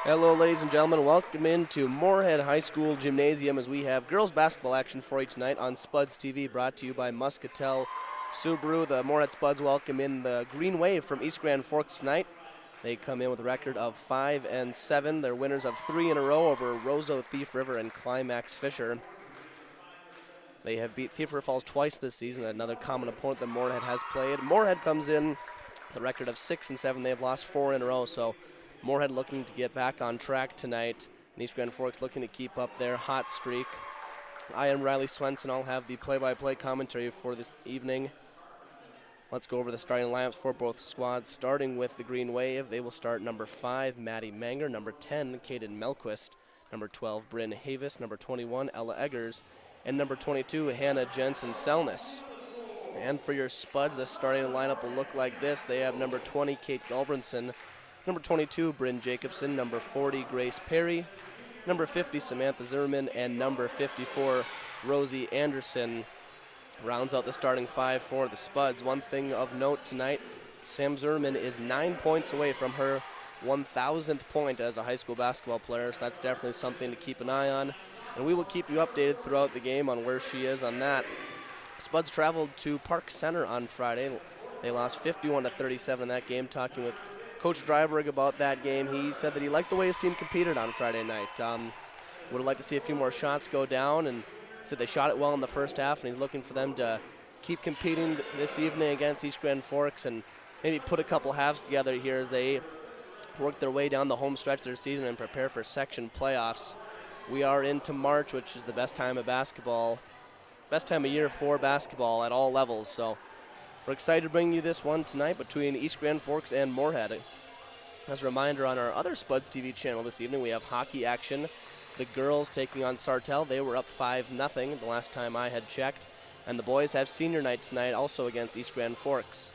Hello, ladies and gentlemen. Welcome into Moorhead High School Gymnasium as we have girls basketball action for each night on Spuds TV, brought to you by Muscatel Subaru. The Moorhead Spuds welcome in the Green Wave from East Grand Forks tonight. They come in with a record of 5-7. They're winners of 3 in a row over Roseau, Thief River, and Climax Fisher. They have beat Thief River Falls twice this season, another common opponent that Moorhead has played. Moorhead comes in with a record of 6-7. They have lost 4 in a row, so Moorhead looking to get back on track tonight, and East Grand Forks looking to keep up their hot streak. I am Riley Swenson. I'll have the play-by-play commentary for this evening. Let's go over the starting lineups for both squads, starting with the Green Wave. They will start number 5, Maddie Manger, number 10, Kaden Melquist, number 12, Bryn Havis, number 21, Ella Eggers, and number 22, Hannah Jensen-Selness. And for your Spuds, the starting lineup will look like this. They have number 20, Kate Gulbranson, number 22, Bryn Jacobson, number 40, Grace Perry, number 50, Samantha Zimmerman, and number 54, Rosie Anderson. Rounds out the starting 5 for the Spuds. One thing of note tonight, Sam Zimmerman is 9 points away from her 1,000th point as a high school basketball player, so that's definitely something to keep an eye on. And we will keep you updated throughout the game on where she is on that. Spuds traveled to Park Center on Friday. They lost 51-37 in that game. Talking with Coach Dryberg about that game, he said that he liked the way his team competed on Friday night. Would have liked to see a few more shots go down, and said they shot it well in the first half, and he's looking for them to keep competing this evening against East Grand Forks and maybe put a couple halves together here as they work their way down the home stretch of their season and prepare for section playoffs. We are into March, which is the best time of basketball, best time of year for basketball at all levels. So we're excited to bring you this one tonight between East Grand Forks and Moorhead. As a reminder, on our other Spuds TV channel this evening, we have hockey action. The girls taking on Sartell. They were up 5-0 the last time I had checked. And the boys have senior night tonight also against East Grand Forks.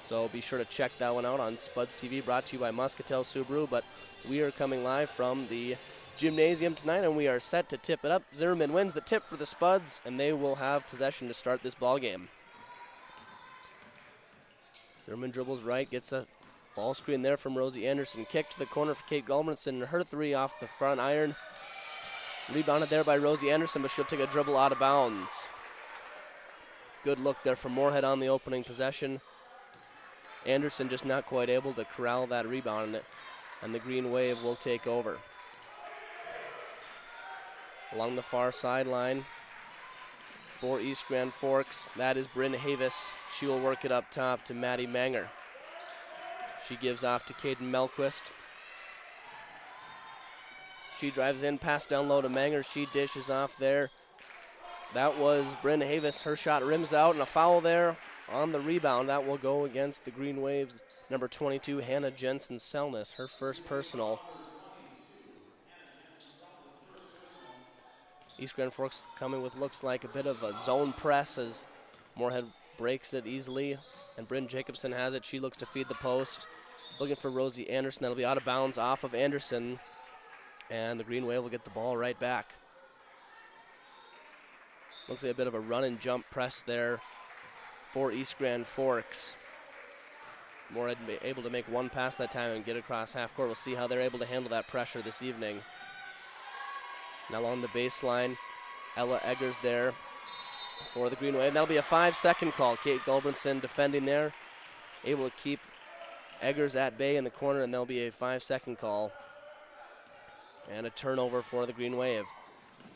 So be sure to check that one out on Spuds TV, brought to you by Muscatel Subaru. But we are coming live from the gymnasium tonight, and we are set to tip it up. Zimmerman wins the tip for the Spuds, and they will have possession to start this ball game. Zimmerman dribbles right, gets a ball screen there from Rosie Anderson. Kick to the corner for Kate Gulbranson. Her 3 off the front iron. Rebounded there by Rosie Anderson, but she'll take a dribble out of bounds. Good look there from Moorhead on the opening possession. Anderson just not quite able to corral that rebound, and the Green Wave will take over. Along the far sideline for East Grand Forks, that is Bryn Havis. She will work it up top to Maddie Manger. She gives off to Kaden Melquist. She drives in, pass down low to Manger. She dishes off there. That was Bryn Havis. Her shot rims out, and a foul there on the rebound. That will go against the Green Waves. Number 22, Hannah Jensen-Selness, her first personal. East Grand Forks coming with looks like a bit of a zone press as Moorhead breaks it easily, and Bryn Jacobson has it. She looks to feed the post. Looking for Rosie Anderson. That'll be out of bounds off of Anderson. And the Green Wave will get the ball right back. Looks like a bit of a run and jump press there for East Grand Forks. Moorhead able to make one pass that time and get across half court. We'll see how they're able to handle that pressure this evening. Now along the baseline, Ella Eggers there for the Green Wave. That'll be a 5-second call. Kate Gulbranson defending there, able to keep Eggers at bay in the corner, and there'll be a 5-second call. And a turnover for the Green Wave.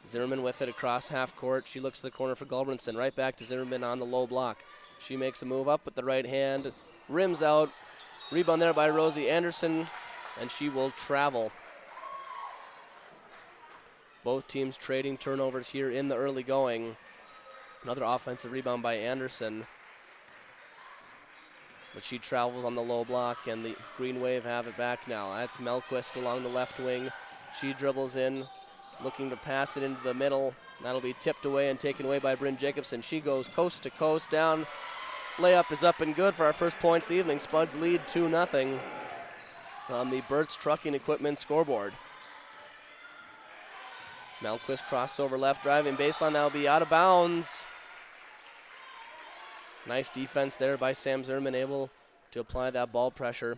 Zimmerman with it across half court. She looks to the corner for Gulbranson. Right back to Zimmerman on the low block. She makes a move up with the right hand. Rims out. Rebound there by Rosie Anderson. And she will travel. Both teams trading turnovers here in the early going. Another offensive rebound by Anderson. But she travels on the low block, and the Green Wave have it back now. That's Melquist along the left wing. She dribbles in, looking to pass it into the middle. That'll be tipped away and taken away by Bryn Jacobson. She goes coast to coast down. Layup is up and good for our first points of the evening. Spuds lead 2-0 on the Burt's Trucking Equipment scoreboard. Melquist crossover left, driving baseline. That'll be out of bounds. Nice defense there by Sam Zimmerman, able to apply that ball pressure.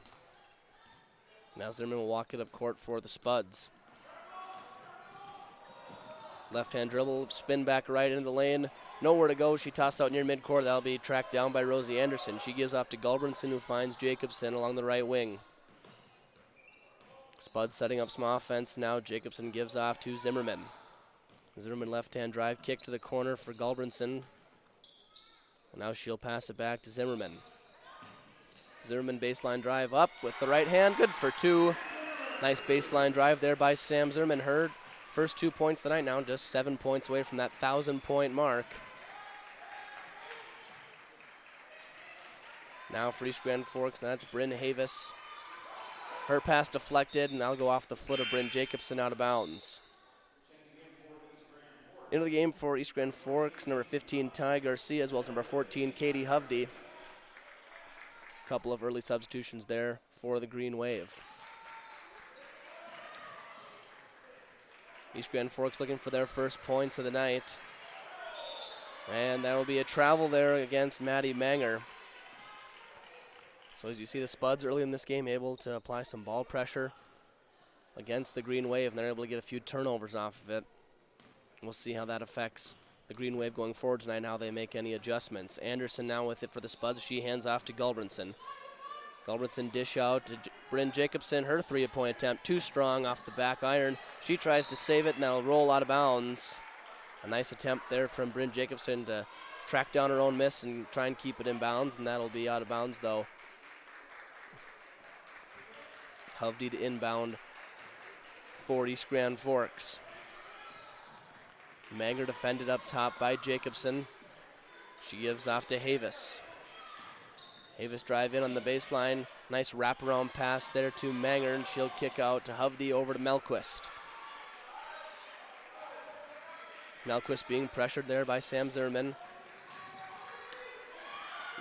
Now Zimmerman will walk it up court for the Spuds. Left-hand dribble, spin back right into the lane. Nowhere to go. She tosses out near midcourt. That'll be tracked down by Rosie Anderson. She gives off to Gulbranson, who finds Jacobson along the right wing. Spuds setting up some offense. Now Jacobson gives off to Zimmerman. Zimmerman left-hand drive kick to the corner for Gulbranson. Now she'll pass it back to Zimmerman. Zimmerman baseline drive up with the right hand. Good for two. Nice baseline drive there by Sam Zimmerman. Her first 2 points tonight, now just 7 points away from that 1,000-point mark. Now for East Grand Forks, that's Bryn Havis. Her pass deflected, and that'll go off the foot of Bryn Jacobson out of bounds. Into the game for East Grand Forks, number 15, Ty Garcia, as well as number 14, Katie Hovde. Couple of early substitutions there for the Green Wave. East Grand Forks looking for their first points of the night. And that will be a travel there against Maddie Manger. So as you see, the Spuds early in this game able to apply some ball pressure against the Green Wave, and they're able to get a few turnovers off of it. We'll see how that affects the Green Wave going forward tonight, how they make any adjustments. Anderson now with it for the Spuds. She hands off to Gulbranson. Gulbranson dish out to Bryn Jacobson. Her three-point attempt too strong off the back iron. She tries to save it, and that'll roll out of bounds. A nice attempt there from Bryn Jacobson to track down her own miss and try and keep it in bounds, and that'll be out of bounds though. Hovde to inbound for East Grand Forks. Manger defended up top by Jacobson. She gives off to Havis. Havis drive in on the baseline. Nice wraparound pass there to Manger, and she'll kick out to Hovde over to Melquist. Melquist being pressured there by Sam Zimmerman.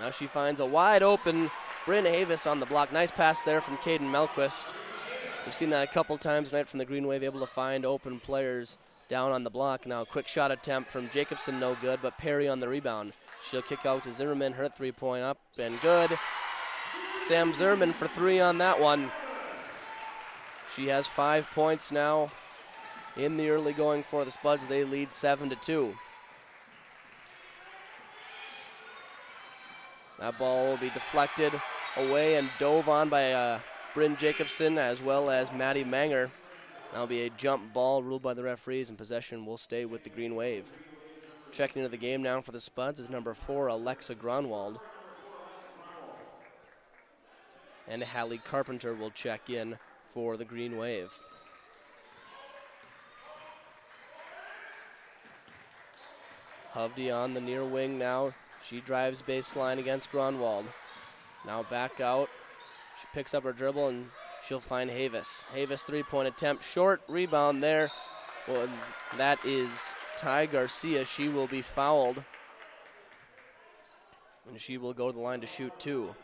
Now she finds a wide open Bryn Havis on the block. Nice pass there from Caden Melquist. We've seen that a couple times tonight from the Green Wave, able to find open players down on the block. Now a quick shot attempt from Jacobson, no good, but Perry on the rebound. She'll kick out to Zimmerman, her three-point up and good. Sam Zimmerman for three on that one. She has 5 points now in the early going for the Spuds. They lead 7-2. That ball will be deflected away and dove on by Bryn Jacobson as well as Maddie Manger. That'll be a jump ball ruled by the referees, and possession will stay with the Green Wave. Checking into the game now for the Spuds is number 4, Alexa Gronwald. And Hallie Carpenter will check in for the Green Wave. Hovde on the near wing now. She drives baseline against Gronwald. Now back out. She picks up her dribble and she'll find Havis. Havis three-point attempt, short rebound there. Well, that is Ty Garcia. She will be fouled. And she will go to the line to shoot two.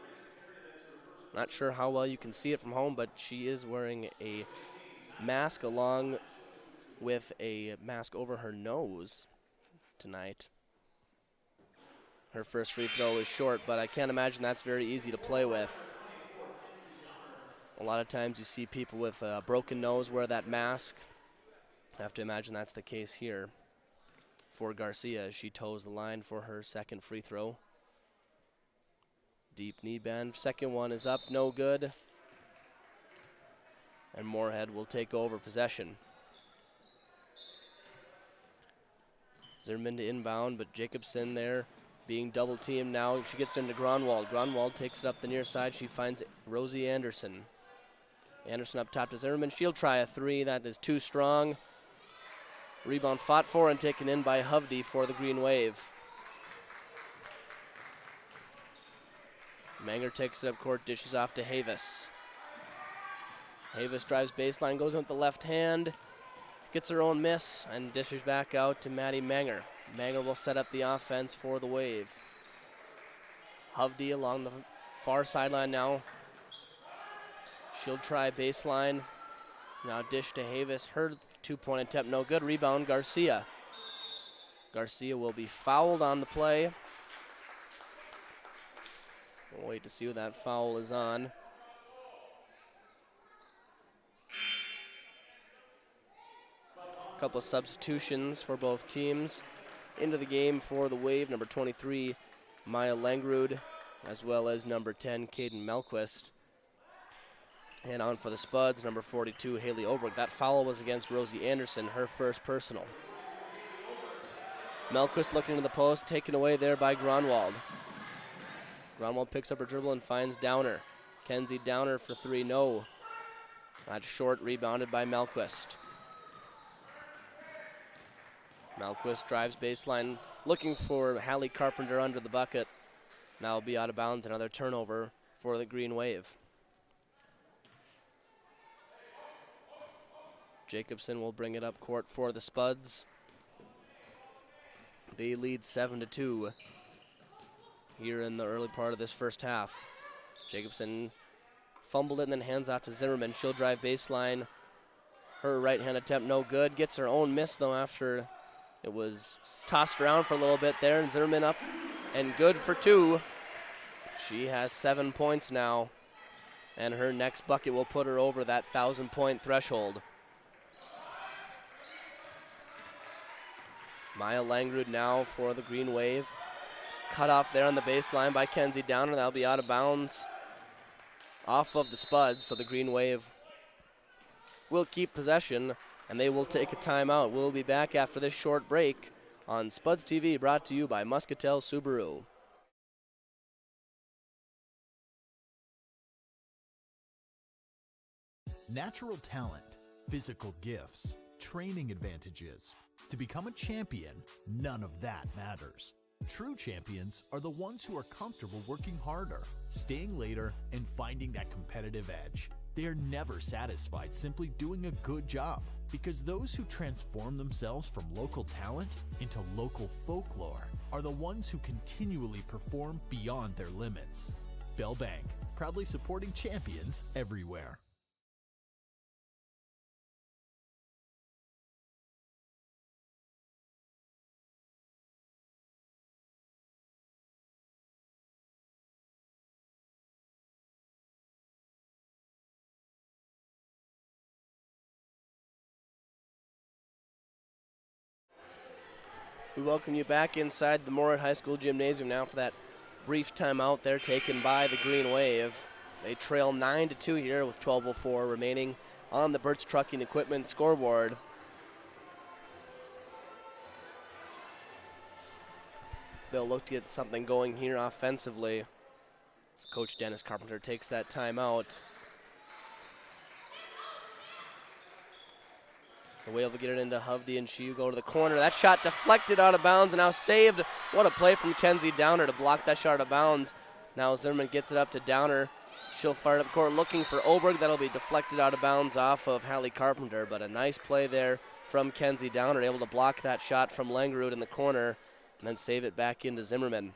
Not sure how well you can see it from home, but she is wearing a mask along with a mask over her nose tonight. Her first free throw is short, but I can't imagine that's very easy to play with. A lot of times you see people with a broken nose wear that mask. I have to imagine that's the case here for Garcia as she toes the line for her second free throw. Deep knee bend. Second one is up, no good. And Moorhead will take over possession. Zimmerman to inbound, but Jacobson there being double teamed now. She gets into Gronwald. Gronwald takes it up the near side. She finds Rosie Anderson. Anderson up top to Zimmerman. She'll try a three. That is too strong. Rebound fought for and taken in by Hovde for the Green Wave. Manger takes it up court, dishes off to Havis. Havis drives baseline, goes in with the left hand, gets her own miss, and dishes back out to Maddie Manger. Manger will set up the offense for the Wave. Hovde along the far sideline now. She'll try baseline. Now dish to Havis. Her two-point attempt, no good. Rebound, Garcia. Garcia will be fouled on the play. We'll wait to see who that foul is on. A couple of substitutions for both teams. Into the game for the Wave, number 23, Maya Langrud, as well as number 10, Caden Melquist. And on for the Spuds, number 42, Haley Oberg. That foul was against Rosie Anderson, her first personal. Melquist looking to the post, taken away there by Gronwald. Gronwald picks up her dribble and finds Downer. Kenzie Downer for three, no. That's short, rebounded by Melquist. Melquist drives baseline, looking for Hallie Carpenter under the bucket. Now will be out of bounds, another turnover for the Green Wave. Jacobson will bring it up court for the Spuds. They lead 7-2 here in the early part of this first half. Jacobson fumbled it and then hands off to Zimmerman. She'll drive baseline. Her right-hand attempt no good. Gets her own miss though after it was tossed around for a little bit there, and Zimmerman up and good for two. She has 7 points now, and her next bucket will put her over that 1,000-point threshold. Maya Langrud now for the Green Wave. Cut off there on the baseline by Kenzie Downer. That'll be out of bounds off of the Spuds, so the Green Wave will keep possession, and they will take a timeout. We'll be back after this short break on Spuds TV, brought to you by Muscatel Subaru. Natural talent, physical gifts, training advantages. To become a champion, none of that matters. True champions are the ones who are comfortable working harder, staying later, and finding that competitive edge. They are never satisfied simply doing a good job, because those who transform themselves from local talent into local folklore are the ones who continually perform beyond their limits. Bell Bank, proudly supporting champions everywhere. We welcome you back inside the Moorhead High School Gymnasium now for that brief timeout there taken by the Green Wave. They trail 9-2 here with 12:04 remaining on the Burt's Trucking Equipment scoreboard. They'll look to get something going here offensively as Coach Dennis Carpenter takes that timeout. The Wave will get it into Hovde, and she will go to the corner. That shot deflected out of bounds and now saved. What a play from Kenzie Downer to block that shot out of bounds. Now Zimmerman gets it up to Downer. She'll fire it up court looking for Oberg. That'll be deflected out of bounds off of Hallie Carpenter, but a nice play there from Kenzie Downer, able to block that shot from Langrud in the corner and then save it back into Zimmerman.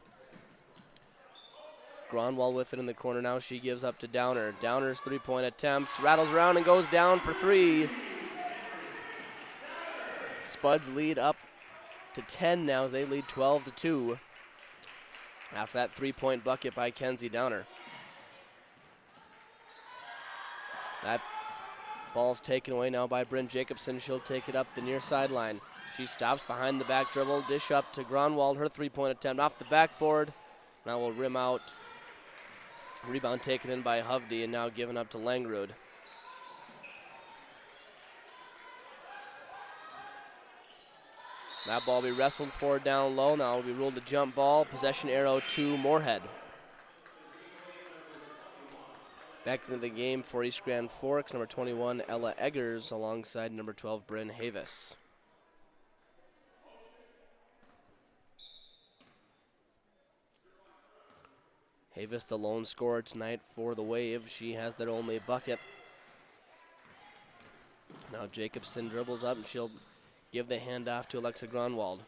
Gronwald with it in the corner now. She gives up to Downer. Downer's three-point attempt rattles around and goes down for three. Spuds lead up to 10 now as they lead 12-2 after that three-point bucket by Kenzie Downer. That ball's taken away now by Bryn Jacobson. She'll take it up the near sideline. She stops behind the back dribble, dish up to Gronwald. Her three-point attempt off the backboard. Now will rim out. Rebound taken in by Hovde and now given up to Langrud. That ball will be wrestled for down low. Now will be ruled a jump ball. Possession arrow to Moorhead. Back into the game for East Grand Forks, number 21, Ella Eggers, alongside number 12, Bryn Havis. Havis, the lone scorer tonight for the Wave. She has their only bucket. Now Jacobson dribbles up and she'll give the handoff to Alexa Gronwald.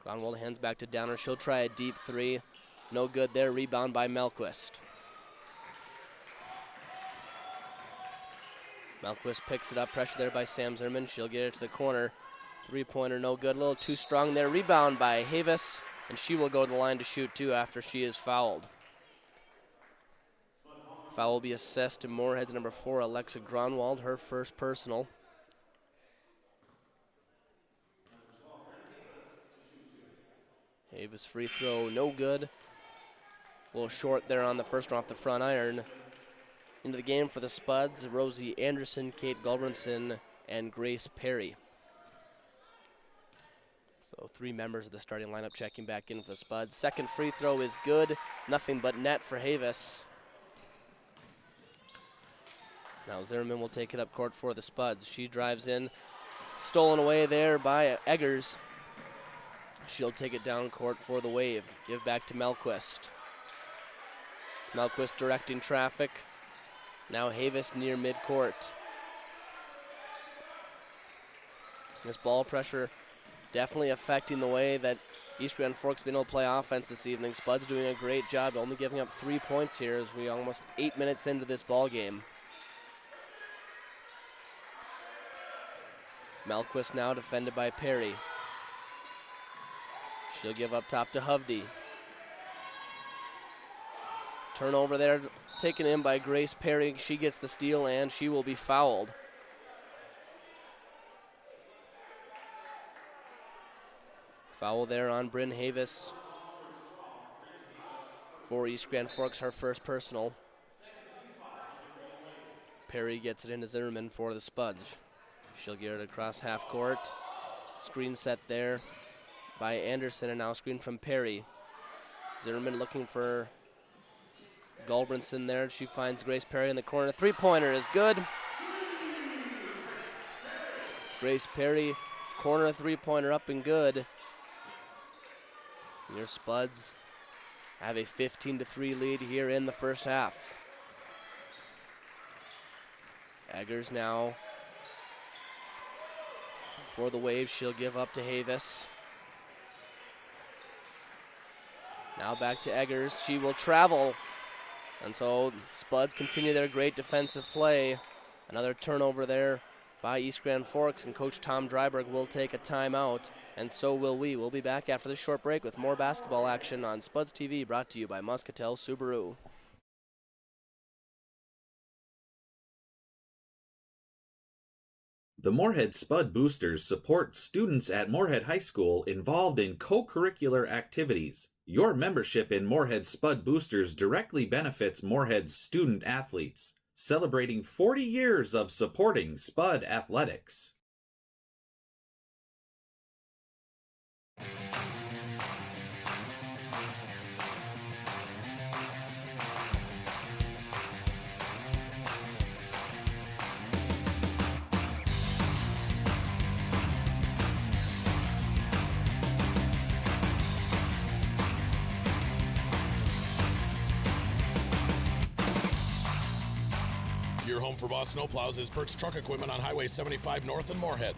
Gronwald hands back to Downer. She'll try a deep three. No good there. Rebound by Melquist. Melquist picks it up. Pressure there by Sam Zimmerman. She'll get it to the corner. Three-pointer no good. A little too strong there. Rebound by Havis. And she will go to the line to shoot too after she is fouled. Foul will be assessed to Moorhead's number 4, Alexa Gronwald, her first personal. Avis free throw, no good. A little short there on the first one off the front iron. Into the game for the Spuds, Rosie Anderson, Kate Gulbranson, and Grace Perry. So 3 members of the starting lineup checking back in for the Spuds. Second free throw is good. Nothing but net for Havis. Now Zimmerman will take it up court for the Spuds. She drives in. Stolen away there by Eggers. She'll take it down court for the Wave. Give back to Melquist. Melquist directing traffic. Now Havis near midcourt. This ball pressure definitely affecting the way that East Grand Forks been able to play offense this evening. Spuds doing a great job, only giving up 3 points here as we almost 8 minutes into this ball game. Melquist now defended by Perry. She'll give up top to Hovde. Turnover there, taken in by Grace Perry. She gets the steal and she will be fouled. Foul there on Bryn Havis for East Grand Forks, her first personal. Perry gets it into Zimmerman for the Spuds. She'll get it across half court. Screen set there by Anderson and now screen from Perry. Zimmerman looking for Gulbranson there. She finds Grace Perry in the corner. 3-pointer is good. Grace Perry, corner 3-pointer up and good. Your Spuds have a 15-3 lead here in the first half. Eggers now for the Wave. She'll give up to Havis. Now back to Eggers. She will travel. And so Spuds continue their great defensive play. Another turnover there by East Grand Forks, and Coach Tom Dryberg will take a timeout, and so will we. We'll be back after this short break with more basketball action on Spuds TV, brought to you by Muscatel Subaru. The Moorhead Spud Boosters support students at Moorhead High School involved in co-curricular activities. Your membership in Moorhead Spud Boosters directly benefits Moorhead's student athletes, celebrating 40 years of supporting Spud athletics. Your home for Boss Snowplows is Burt's Truck Equipment on Highway 75 North in Moorhead.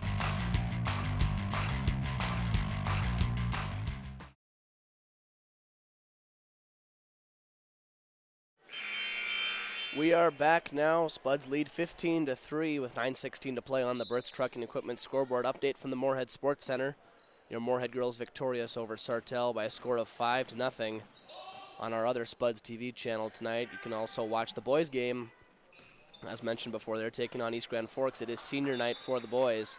We are back now. Spuds lead 15-3 with 9:16 to play on the Burt's Trucking Equipment scoreboard. Update from the Moorhead Sports Center. Your Moorhead girls victorious over Sartell by a score of 5-0 on our other Spuds TV channel tonight. You can also watch the boys game. As mentioned before, they're taking on East Grand Forks. It is senior night for the boys.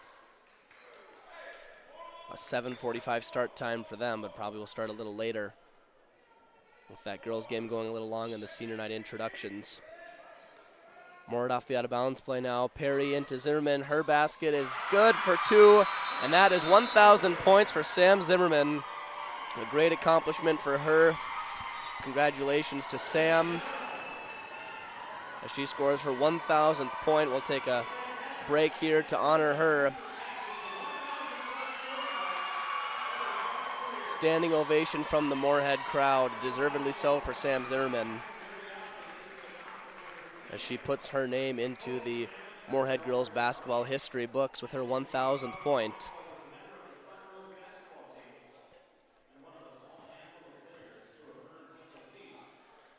A 7:45 start time for them, but probably will start a little later with that girls game going a little long in the senior night introductions. Moorhead off the out-of-bounds play now. Perry into Zimmerman. Her basket is good for 2, and that is 1,000 points for Sam Zimmerman. A great accomplishment for her. Congratulations to Sam. As she scores her 1,000th point, we'll take a break here to honor her. Standing ovation from the Moorhead crowd, deservedly so for Sam Zimmerman, as she puts her name into the Moorhead girls basketball history books with her 1,000th point.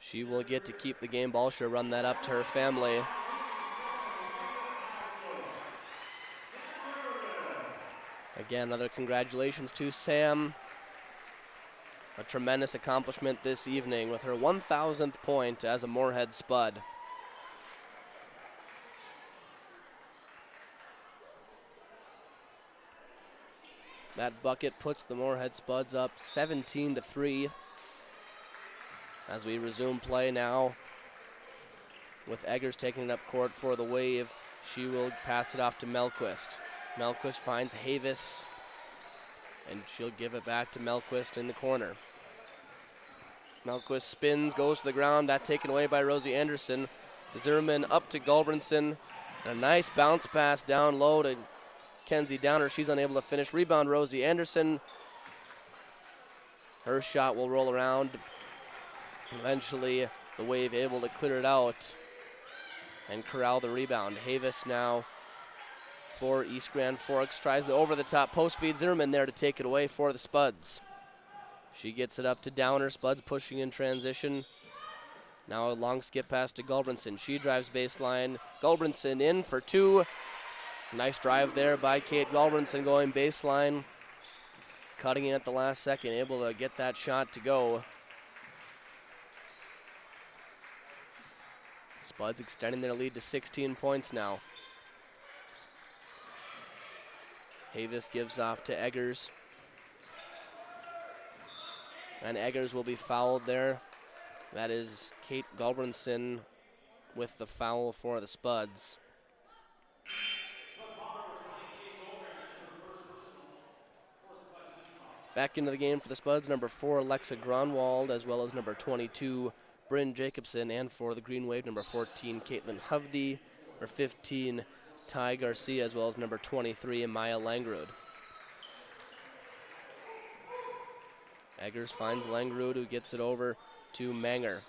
She will get to keep the game ball. She'll run that up to her family. Again, another congratulations to Sam. A tremendous accomplishment this evening with her 1,000th point as a Moorhead Spud. That bucket puts the Moorhead Spuds up 17-3. As we resume play now with Eggers taking it up court for the Wave. She will pass it off to Melquist. Melquist finds Havis, and she'll give it back to Melquist in the corner. Melquist spins, goes to the ground. That taken away by Rosie Anderson. Zimmerman up to Gulbranson. And a nice bounce pass down low to Kenzie Downer. She's unable to finish. Rebound, Rosie Anderson. Her shot will roll around. Eventually, the Wave able to clear it out and corral the rebound. Havis now for East Grand Forks. Tries the over-the-top post feed. Zimmerman there to take it away for the Spuds. She gets it up to Downer. Spuds pushing in transition. Now a long skip pass to Gulbranson. She drives baseline. Gulbranson in for two. Nice drive there by Kate Gulbranson going baseline. Cutting in at the last second, able to get that shot to go. Spuds extending their lead to 16 points now. Havis gives off to Eggers. And Eggers will be fouled there. That is Kate Gulbranson with the foul for the Spuds. Back into the game for the Spuds, number 4, Alexa Gronwald, as well as number 22, Bryn Jacobson, and for the Green Wave, number 14, Caitlin Hovde, number 15, Ty Garcia, as well as number 23, Maya Langrud. Eggers finds Langrud, who gets it over to Manger.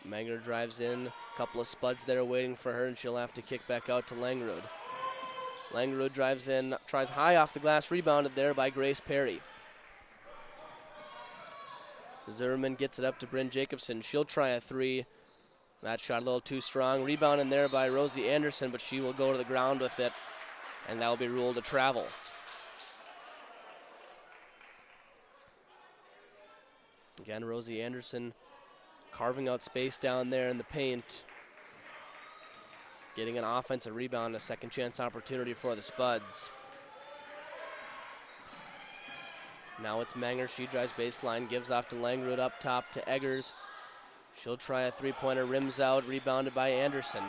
Manger drives in, a couple of Spuds there waiting for her, and she'll have to kick back out to Langrud. Langrud drives in, tries high off the glass, rebounded there by Grace Perry. Zimmerman gets it up to Bryn Jacobson. She'll try a three. That shot a little too strong. Rebound in there by Rosie Anderson, but she will go to the ground with it, and that will be ruled a travel. Again, Rosie Anderson carving out space down there in the paint. Getting an offensive rebound, a second chance opportunity for the Spuds. Now it's Manger, she drives baseline, gives off to Langrud up top to Eggers. She'll try a three-pointer, rims out, rebounded by Anderson.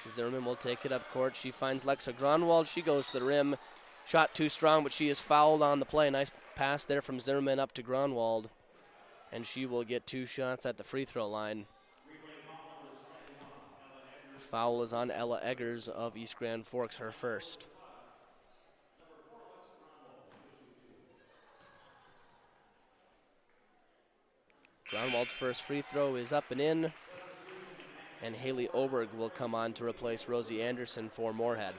Zimmerman will take it up court. She finds Lexa Gronwald, she goes to the rim. Shot too strong, but she is fouled on the play. Nice pass there from Zimmerman up to Gronwald. And she will get 2 shots at the free throw line. Foul is on Ella Eggers of East Grand Forks, her first. Gronwald's first free throw is up and in. And Haley Oberg will come on to replace Rosie Anderson for Moorhead.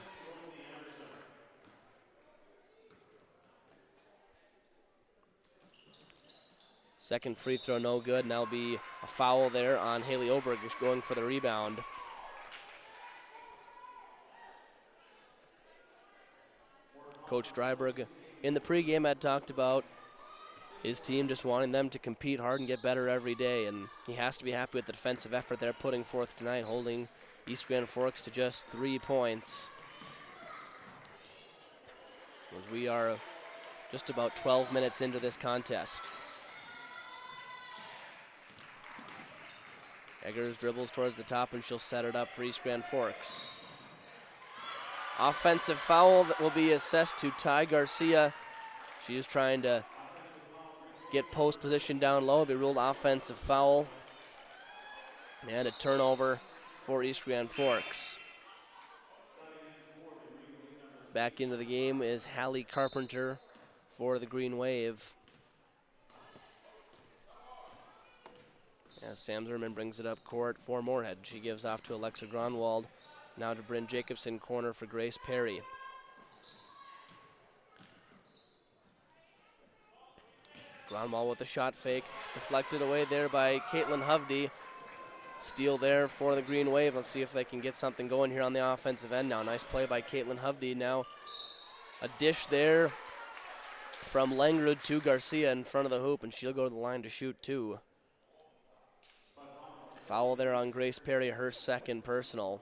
Second free throw no good, and that'll be a foul there on Haley Oberg, who's going for the rebound. Coach Dryberg in the pregame had talked about his team just wanting them to compete hard and get better every day, and he has to be happy with the defensive effort they're putting forth tonight, holding East Grand Forks to just 3 points. As we are just about 12 minutes into this contest. Eggers dribbles towards the top, and she'll set it up for East Grand Forks. Offensive foul that will be assessed to Ty Garcia. She is trying to get post position down low. It'll be ruled offensive foul. And a turnover for East Grand Forks. Back into the game is Hallie Carpenter for the Green Wave. As Sam Zimmerman brings it up court for Moorhead. She gives off to Alexa Gronwald. Now to Bryn Jacobson, corner for Grace Perry. Gronwald with a shot fake. Deflected away there by Caitlin Hovde. Steal there for the Green Wave. Let's see if they can get something going here on the offensive end now. Nice play by Caitlin Hovde. Now a dish there from Langrud to Garcia in front of the hoop, and she'll go to the line to shoot 2. Foul there on Grace Perry, her second personal.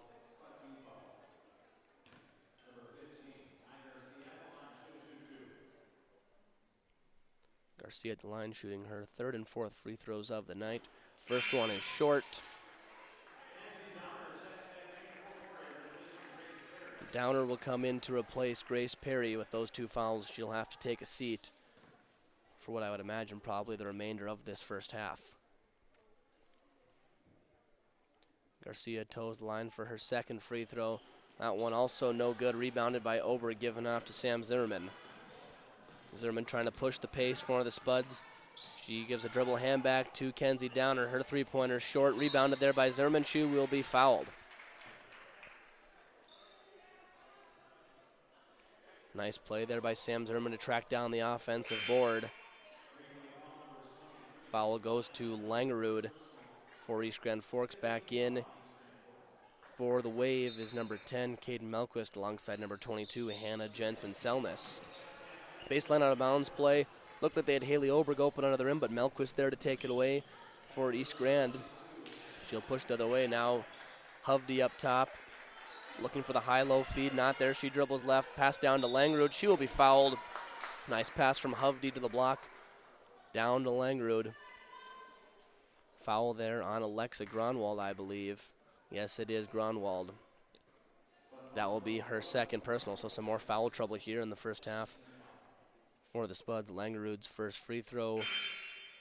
Garcia at the line shooting her third and fourth free throws of the night. First one is short. Downer will come in to replace Grace Perry. With those 2 fouls, she'll have to take a seat for what I would imagine probably the remainder of this first half. Garcia toes the line for her second free throw. That one also no good, rebounded by Ober, given off to Sam Zimmerman. Zimmerman trying to push the pace for the Spuds. She gives a dribble hand back to Kenzie Downer. Her three-pointer short, rebounded there by Zimmerman. She will be fouled. Nice play there by Sam Zimmerman to track down the offensive board. Foul goes to Langerud for East Grand Forks. Back in for the Wave is number 10, Caden Melquist, alongside number 22, Hannah Jensen-Selness. Baseline out of bounds play. Looked like they had Haley Oberg open under the rim, but Melquist there to take it away for East Grand. She'll push the other way now. Hovde up top, looking for the high-low feed, not there. She dribbles left, pass down to Langerud. She will be fouled. Nice pass from Hovde to the block, down to Langerud. Foul there on Alexa Gronwald, I believe. Yes, it is Gronwald. That will be her second personal, so some more foul trouble here in the first half for the Spuds. Langerud's first free throw.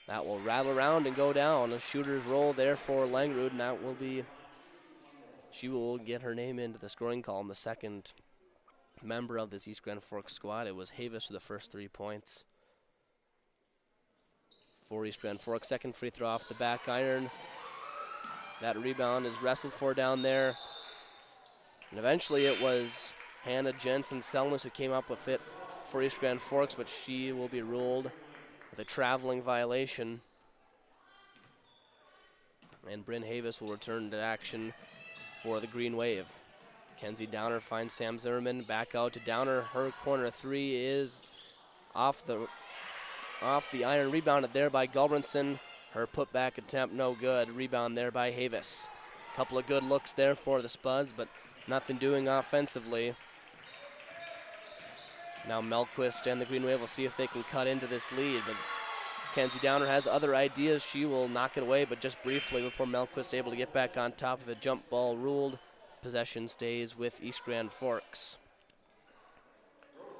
That will rattle around and go down. A shooter's roll there for Langerud, and that will be, she will get her name into the scoring column. The second member of this East Grand Forks squad. It was Havis with the first 3 points for East Grand Forks. Second free throw off the back iron. That rebound is wrestled for down there. And eventually it was Hannah Jensen-Selness who came up with it for East Grand Forks, but she will be ruled with a traveling violation. And Bryn Havis will return to action for the Green Wave. Kenzie Downer finds Sam Zimmerman, back out to Downer. Her corner 3 is off the iron, rebounded there by Gulbranson. Her putback attempt no good, rebound there by Havis. Couple of good looks there for the Spuds, but nothing doing offensively. Now Melquist and the Green Wave will see if they can cut into this lead, but Kenzie Downer has other ideas. She will knock it away, but just briefly before Melquist able to get back on top of it. Jump ball ruled. Possession stays with East Grand Forks.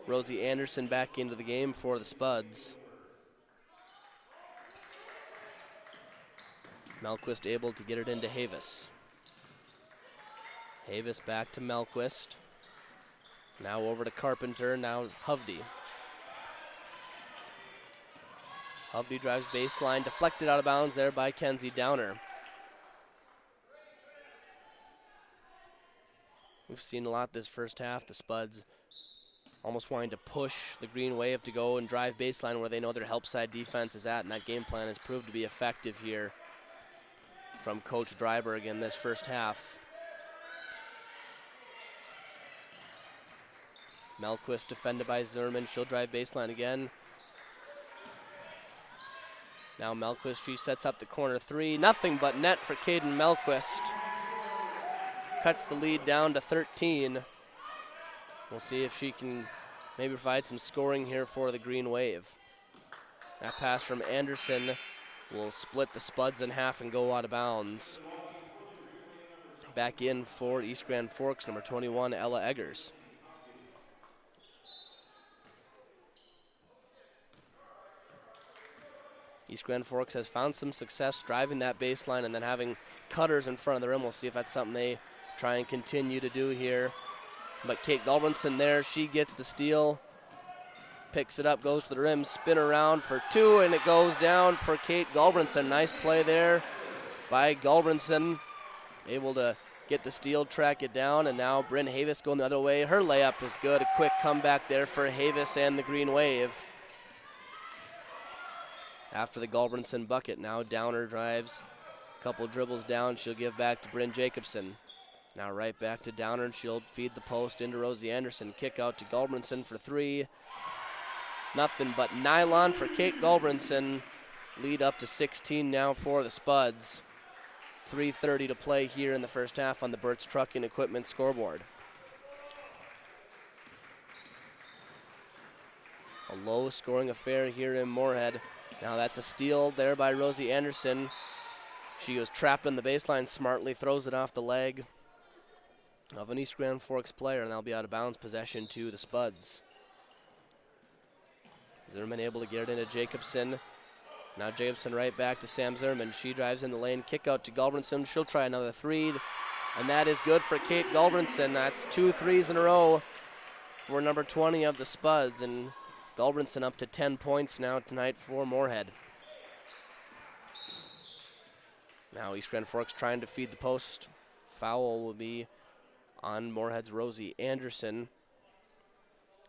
Rosie Anderson back into the game for the Spuds. Melquist able to get it into Havis. Havis back to Melquist. Now over to Carpenter, now Hovde. Hovde drives baseline, deflected out of bounds there by Kenzie Downer. We've seen a lot this first half. The Spuds almost wanting to push the Green Wave to go and drive baseline where they know their help side defense is at, and that game plan has proved to be effective here from Coach Dryberg in this first half. Melquist defended by Zimmerman. She'll drive baseline again. Now Melquist, she sets up the corner 3. Nothing but net for Caden Melquist. Cuts the lead down to 13. We'll see if she can maybe provide some scoring here for the Green Wave. That pass from Anderson will split the Spuds in half and go out of bounds. Back in for East Grand Forks, number 21, Ella Eggers. East Grand Forks has found some success driving that baseline and then having cutters in front of the rim. We'll see if that's something they try and continue to do here. But Kate Gulbranson there, she gets the steal, picks it up, goes to the rim, spin around for 2, and it goes down for Kate Gulbranson. Nice play there by Gulbranson, able to get the steal, track it down, and now Bryn Havis going the other way. Her layup is good. A quick comeback there for Havis and the Green Wave. After the Gulbranson bucket, now Downer drives, a couple dribbles down. She'll give back to Bryn Jacobson. Now right back to Downer, and she'll feed the post into Rosie Anderson. Kick out to Gulbranson for 3. Nothing but nylon for Kate Gulbranson. Lead up to 16 now for the Spuds. 3:30 to play here in the first half on the Burt's Trucking Equipment scoreboard. A low-scoring affair here in Moorhead. Now that's a steal there by Rosie Anderson. She was trapped on the baseline, smartly throws it off the leg of an East Grand Forks player, and that'll be out of bounds, possession to the Spuds. Zimmerman able to get it into Jacobson. Now Jacobson right back to Sam Zimmerman. She drives in the lane, kick out to Gulbranson. She'll try another three, and that is good for Kate Gulbranson. That's 2 threes in a row for number 20 of the Spuds, and Gulbranson up to 10 points now tonight for Moorhead. Now East Grand Forks trying to feed the post. Foul will be on Moorhead's Rosie Anderson,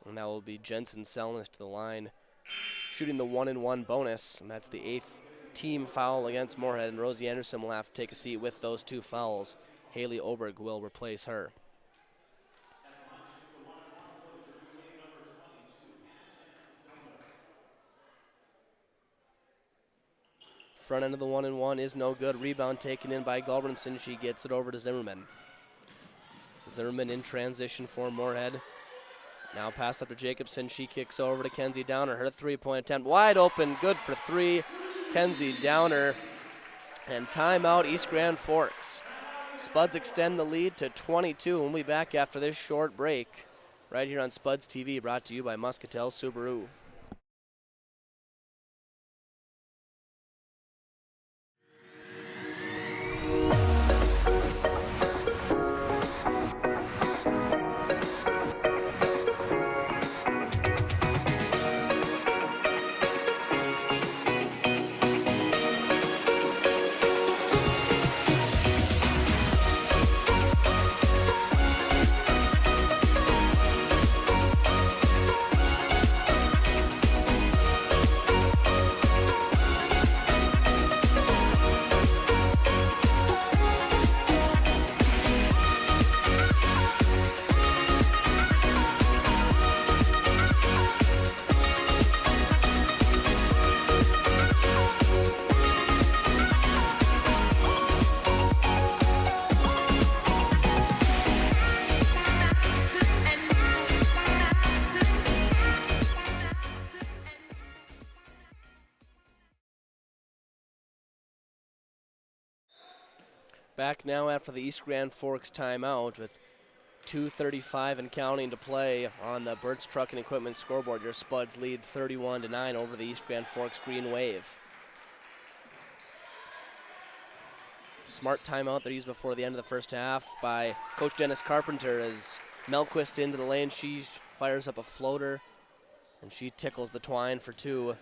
and that will be Jensen Selness to the line, shooting the 1-and-1 bonus, and that's the 8th team foul against Moorhead, and Rosie Anderson will have to take a seat with those 2 fouls. Haley Oberg will replace her. Front end of the 1-and-1 is no good. Rebound taken in by Gulbranson. She gets it over to Zimmerman. Zimmerman in transition for Moorhead. Now pass up to Jacobson. She kicks over to Kenzie Downer. Her 3-point attempt wide open, good for 3. Kenzie Downer, and timeout East Grand Forks. Spuds extend the lead to 22. We'll be back after this short break right here on Spuds TV, brought to you by Muscatel Subaru. Back now after the East Grand Forks timeout with 2:35 and counting to play on the Burt's Truck and Equipment scoreboard. Your Spuds lead 31-9 over the East Grand Forks Green Wave. Smart timeout that used before the end of the first half by Coach Dennis Carpenter as Melquist into the lane. She fires up a floater and she tickles the twine for 2.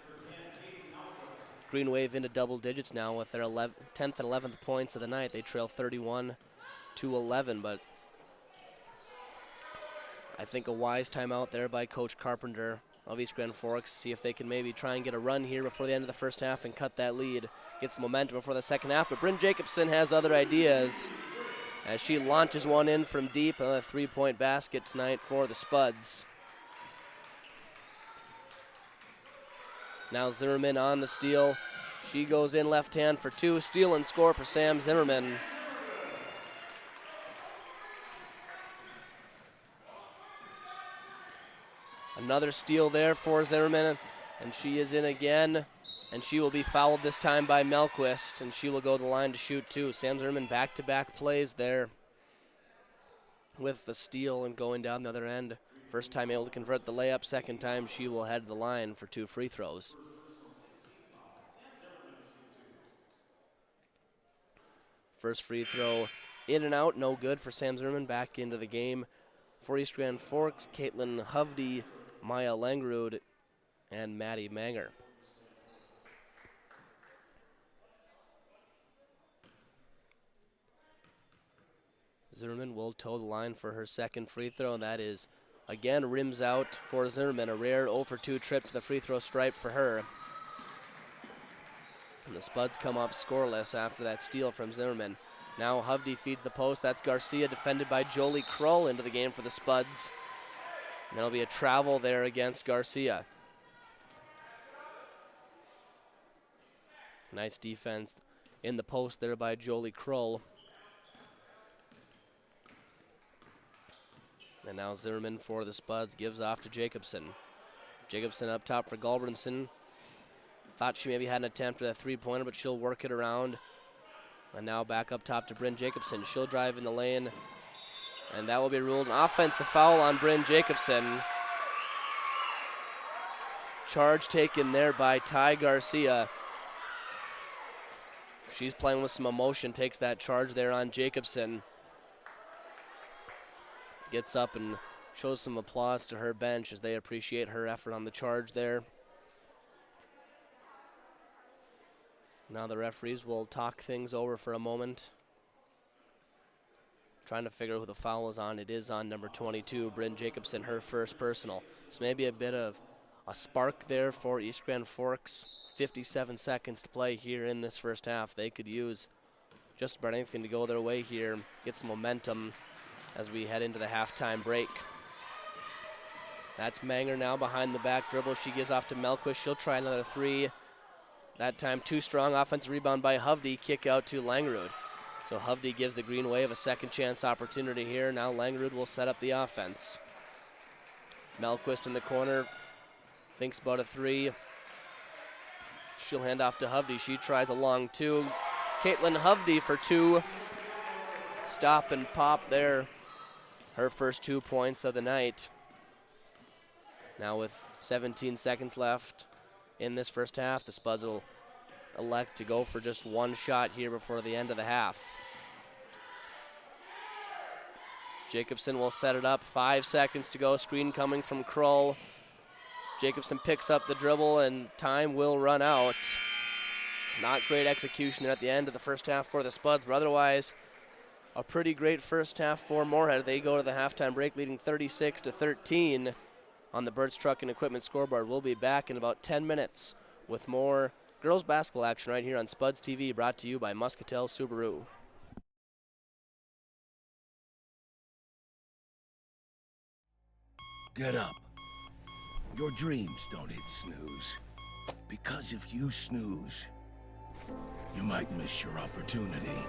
Green Wave into double digits now with their 10th and 11th points of the night. They trail 31-11, but I think a wise timeout there by Coach Carpenter of East Grand Forks. See if they can maybe try and get a run here before the end of the first half and cut that lead. Get some momentum before the second half, but Bryn Jacobson has other ideas as she launches one in from deep. Another 3-point basket tonight for the Spuds. Now Zimmerman on the steal. She goes in left hand for 2. Steal and score for Sam Zimmerman. Another steal there for Zimmerman, and she is in again, and she will be fouled this time by Melquist, and she will go to the line to shoot 2. Sam Zimmerman back-to-back plays there with the steal and going down the other end. First time able to convert the layup, second time she will head to the line for 2 free throws. First free throw in and out, no good for Sam Zimmerman. Back into the game for East Grand Forks, Caitlin Hovde, Maya Langrud, and Maddie Manger. Zimmerman will toe the line for her second free throw, and that is, again, rims out for Zimmerman. A rare 0 for 2 trip to the free throw stripe for her. And the Spuds come up scoreless after that steal from Zimmerman. Now Hovde feeds the post. That's Garcia, defended by Jolie Krull, into the game for the Spuds. And there'll be a travel there against Garcia. Nice defense in the post there by Jolie Krull. And now Zimmerman for the Spuds gives off to Jacobson. Jacobson up top for Gulbranson. Thought she maybe had an attempt at a three-pointer, but she'll work it around. And now back up top to Bryn Jacobson. She'll drive in the lane, and that will be ruled an offensive foul on Bryn Jacobson. Charge taken there by Ty Garcia. She's playing with some emotion, takes that charge there on Jacobson. Gets up and shows some applause to her bench as they appreciate her effort on the charge there. Now the referees will talk things over for a moment. Trying to figure out who the foul is on. It is on number 22, Bryn Jacobson, her first personal. So maybe a bit of a spark there for East Grand Forks. 57 seconds to play here in this first half. They could use just about anything to go their way here, get some momentum as we head into the halftime break. That's Manger now behind the back dribble. She gives off to Melquist. She'll try another three. That time too strong. Offensive rebound by Hovde. Kick out to Langerud. So Hovde gives the Green Wave a second chance opportunity here. Now Langerud will set up the offense. Melquist in the corner. Thinks about a three. She'll hand off to Hovde. She tries a long two. Caitlin Hovde for two. Stop and pop there. Her first 2 points of the night. Now with 17 seconds left in this first half, the Spuds will elect to go for just one shot here before the end of the half. Jacobson will set it up. 5 seconds to go. Screen coming from Kroll. Jacobson picks up the dribble, and time will run out. Not great execution at the end of the first half for the Spuds, but otherwise a pretty great first half for Moorhead. They go to the halftime break leading 36-13 on the Birds Truck and Equipment scoreboard. We'll be back in about 10 minutes with more girls basketball action right here on Spuds TV, brought to you by Muscatel Subaru. Get up. Your dreams don't hit snooze. Because if you snooze, you might miss your opportunity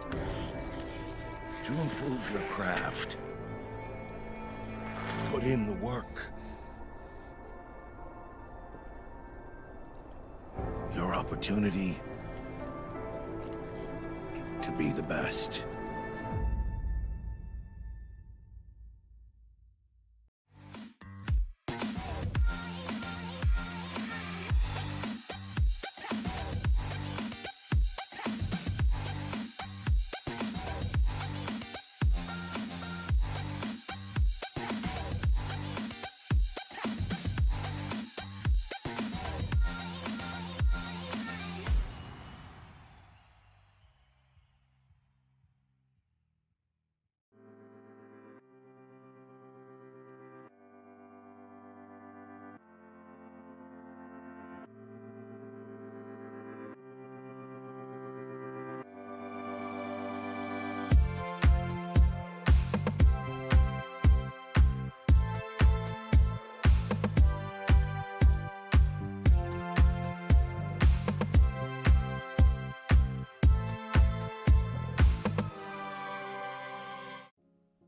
to improve your craft. Put in the work. Your opportunity to be the best.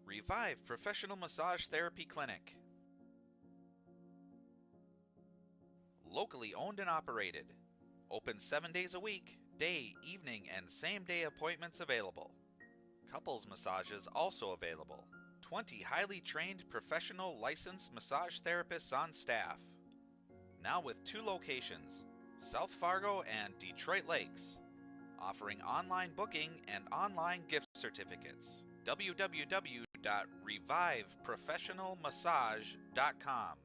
Revive Professional Massage Therapy Clinic. Locally owned and operated. Open 7 days a week, day, evening, and same-day appointments available. Couples massages also available. 20 highly trained professional licensed massage therapists on staff. Now with 2 locations, South Fargo and Detroit Lakes. Offering online booking and online gift certificates. www.reviveprofessionalmassage.com.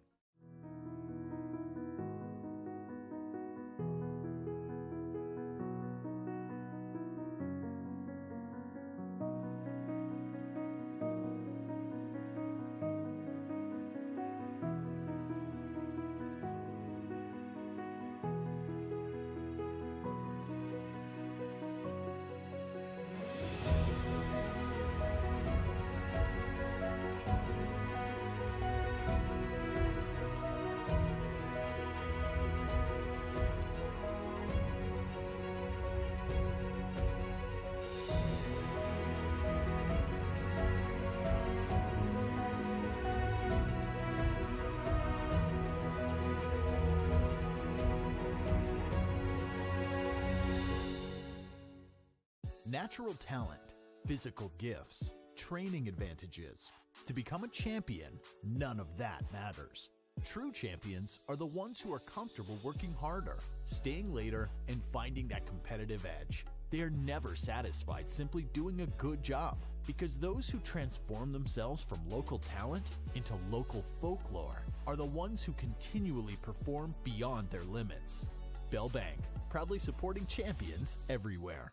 Natural talent, physical gifts, training advantages. To become a champion, none of that matters. True champions are the ones who are comfortable working harder, staying later, and finding that competitive edge. They are never satisfied simply doing a good job, because those who transform themselves from local talent into local folklore are the ones who continually perform beyond their limits. Bell Bank, proudly supporting champions everywhere.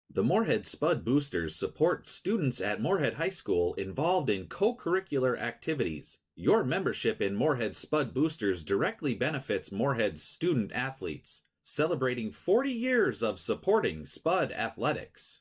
The Moorhead Spud Boosters support students at Moorhead High School involved in co-curricular activities. Your membership in Moorhead Spud Boosters directly benefits Moorhead's student athletes, celebrating 40 years of supporting Spud athletics.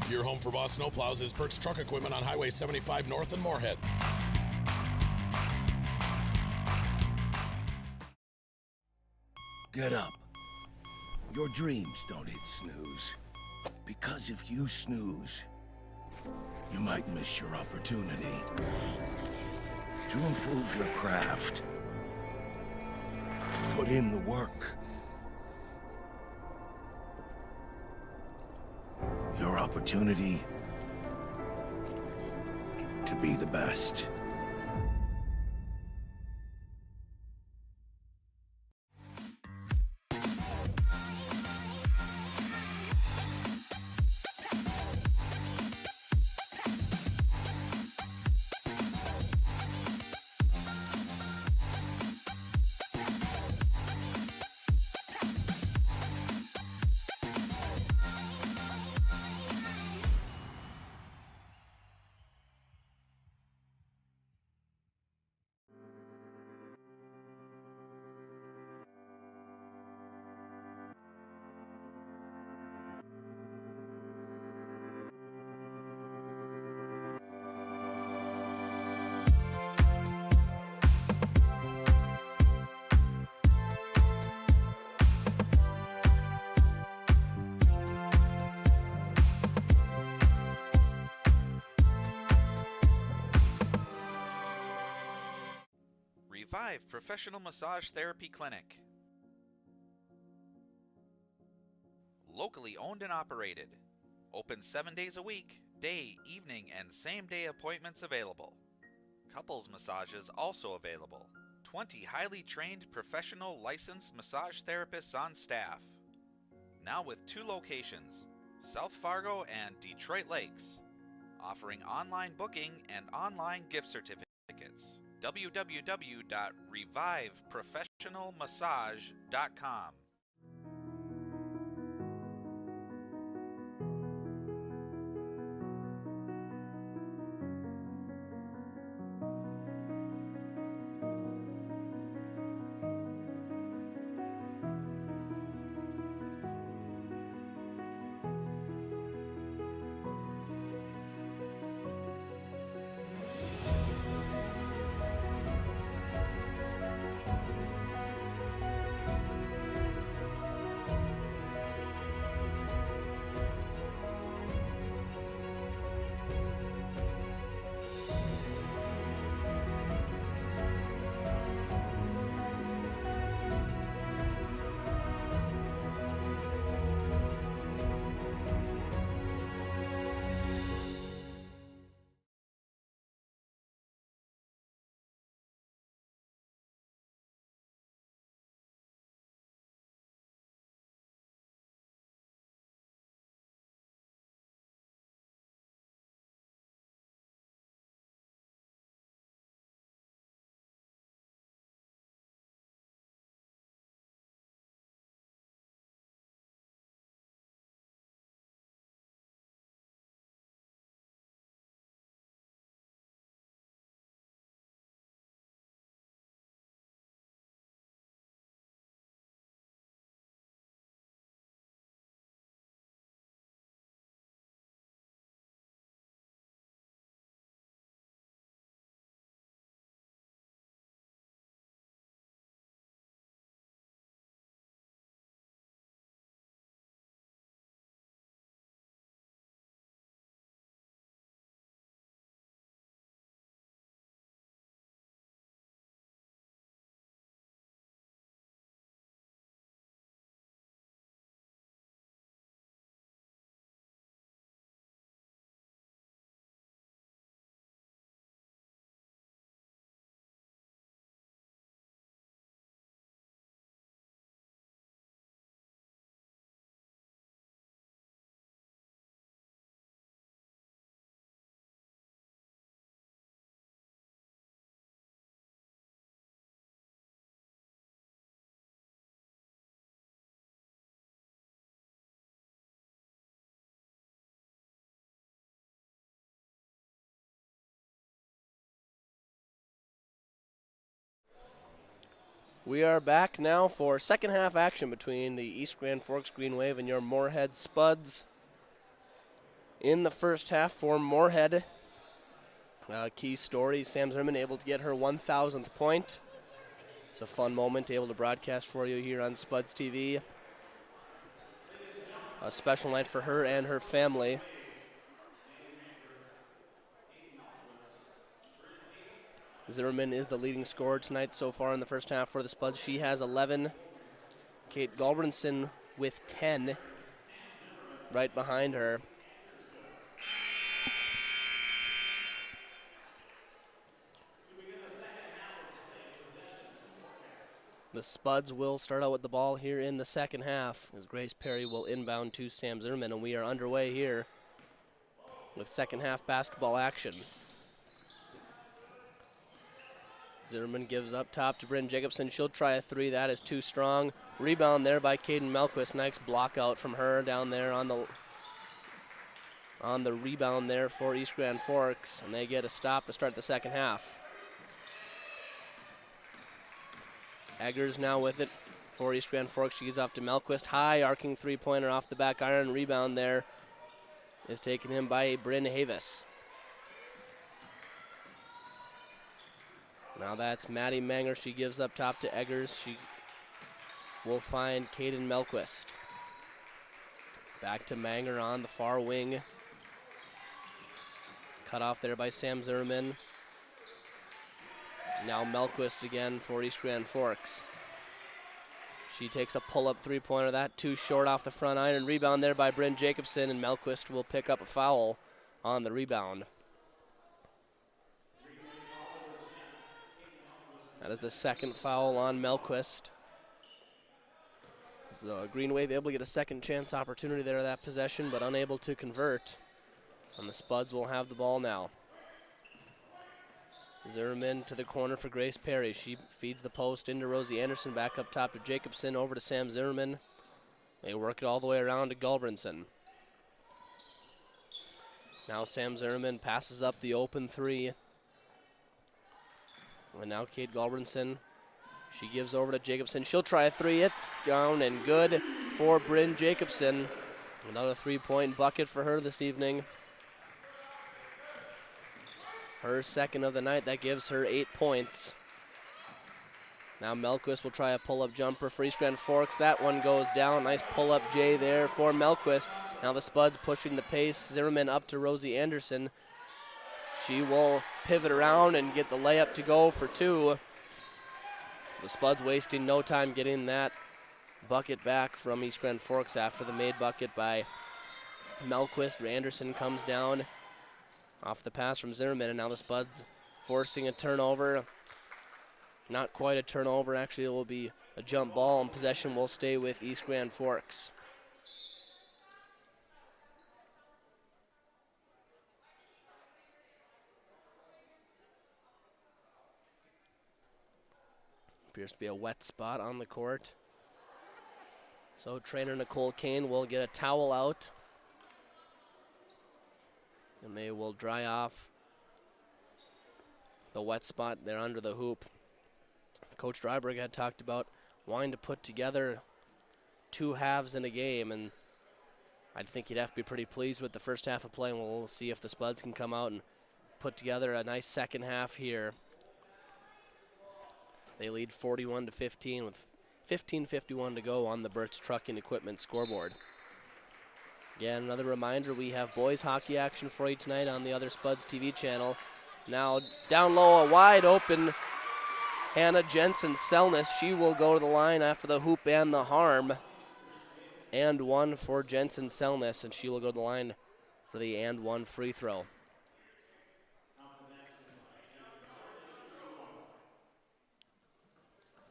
Your home for Boss Snowplows is Perks Truck Equipment on Highway 75 North in Moorhead. Get up. Your dreams don't hit snooze. Because if you snooze, you might miss your opportunity to improve your craft. Put in the work. Your opportunity to be the best. Revive Professional Massage Therapy Clinic. Locally owned and operated. Open 7 days a week, day, evening, and same-day appointments available. Couples massages also available. 20 highly trained professional licensed massage therapists on staff. Now with 2 locations, South Fargo and Detroit Lakes. Offering online booking and online gift certificates. www.reviveprofessionalmassage.com. We are back now for second half action between the East Grand Forks Green Wave and your Moorhead Spuds. In the first half for Moorhead, key story, Sam Zimmerman able to get her 1,000th point. It's a fun moment able to broadcast for you here on Spuds TV. A special night for her and her family. Zimmerman is the leading scorer tonight so far in the first half for the Spuds. She has 11. Kate Galbranson with 10 right behind her. The Spuds will start out with the ball here in the second half as Grace Perry will inbound to Sam Zimmerman, and we are underway here with second half basketball action. Zimmerman gives up top to Bryn Jacobson. She'll try a three. That is too strong. Rebound there by Caden Melquist. Nice block out from her down there on the rebound there for East Grand Forks, and they get a stop to start the second half. Eggers now with it for East Grand Forks. She gives off to Melquist. High arcing three-pointer off the back iron. Rebound there is taken in by Bryn Havis. Now that's Maddie Manger. She gives up top to Eggers. She will find Caden Melquist. Back to Manger on the far wing. Cut off there by Sam Zimmerman. Now Melquist again for East Grand Forks. She takes a pull-up three-pointer. That too short off the front iron. Rebound there by Bryn Jacobson, and Melquist will pick up a foul on the rebound. That is the second foul on Melquist. So Green Wave able to get a second chance opportunity there at that possession, but unable to convert. And the Spuds will have the ball now. Zimmerman to the corner for Grace Perry. She feeds the post into Rosie Anderson, back up top to Jacobson, over to Sam Zimmerman. They work it all the way around to Galbranson. Now Sam Zimmerman passes up the open three. And now Kate Galbranson, she gives over to Jacobson. She'll try a three. It's down and good for Bryn Jacobson. Another three-point bucket for her this evening. Her second of the night. That gives her 8 points. Now Melquist will try a pull-up jumper for East Grand Forks. That one goes down. Nice pull-up J there for Melquist. Now the Spuds pushing the pace. Zimmerman up to Rosie Anderson. She will pivot around and get the layup to go for two. So the Spuds wasting no time getting that bucket back from East Grand Forks after the made bucket by Melquist. Anderson comes down off the pass from Zimmerman, and now the Spuds forcing a turnover. Not quite a turnover, actually it will be a jump ball, and possession will stay with East Grand Forks. Appears to be a wet spot on the court. So trainer Nicole Kane will get a towel out, and they will dry off the wet spot there under the hoop. Coach Dryberg had talked about wanting to put together two halves in a game, and I think he'd have to be pretty pleased with the first half of play, and we'll see if the Spuds can come out and put together a nice second half here. They lead 41-15 with 15:51 to go on the Burt's Trucking Equipment scoreboard. Again, another reminder, we have boys hockey action for you tonight on the other Spuds TV channel. Now down low, a wide open Hannah Jensen-Selness. She will go to the line after the hoop and the harm. And one for Jensen-Selness, and she will go to the line for the and one free throw.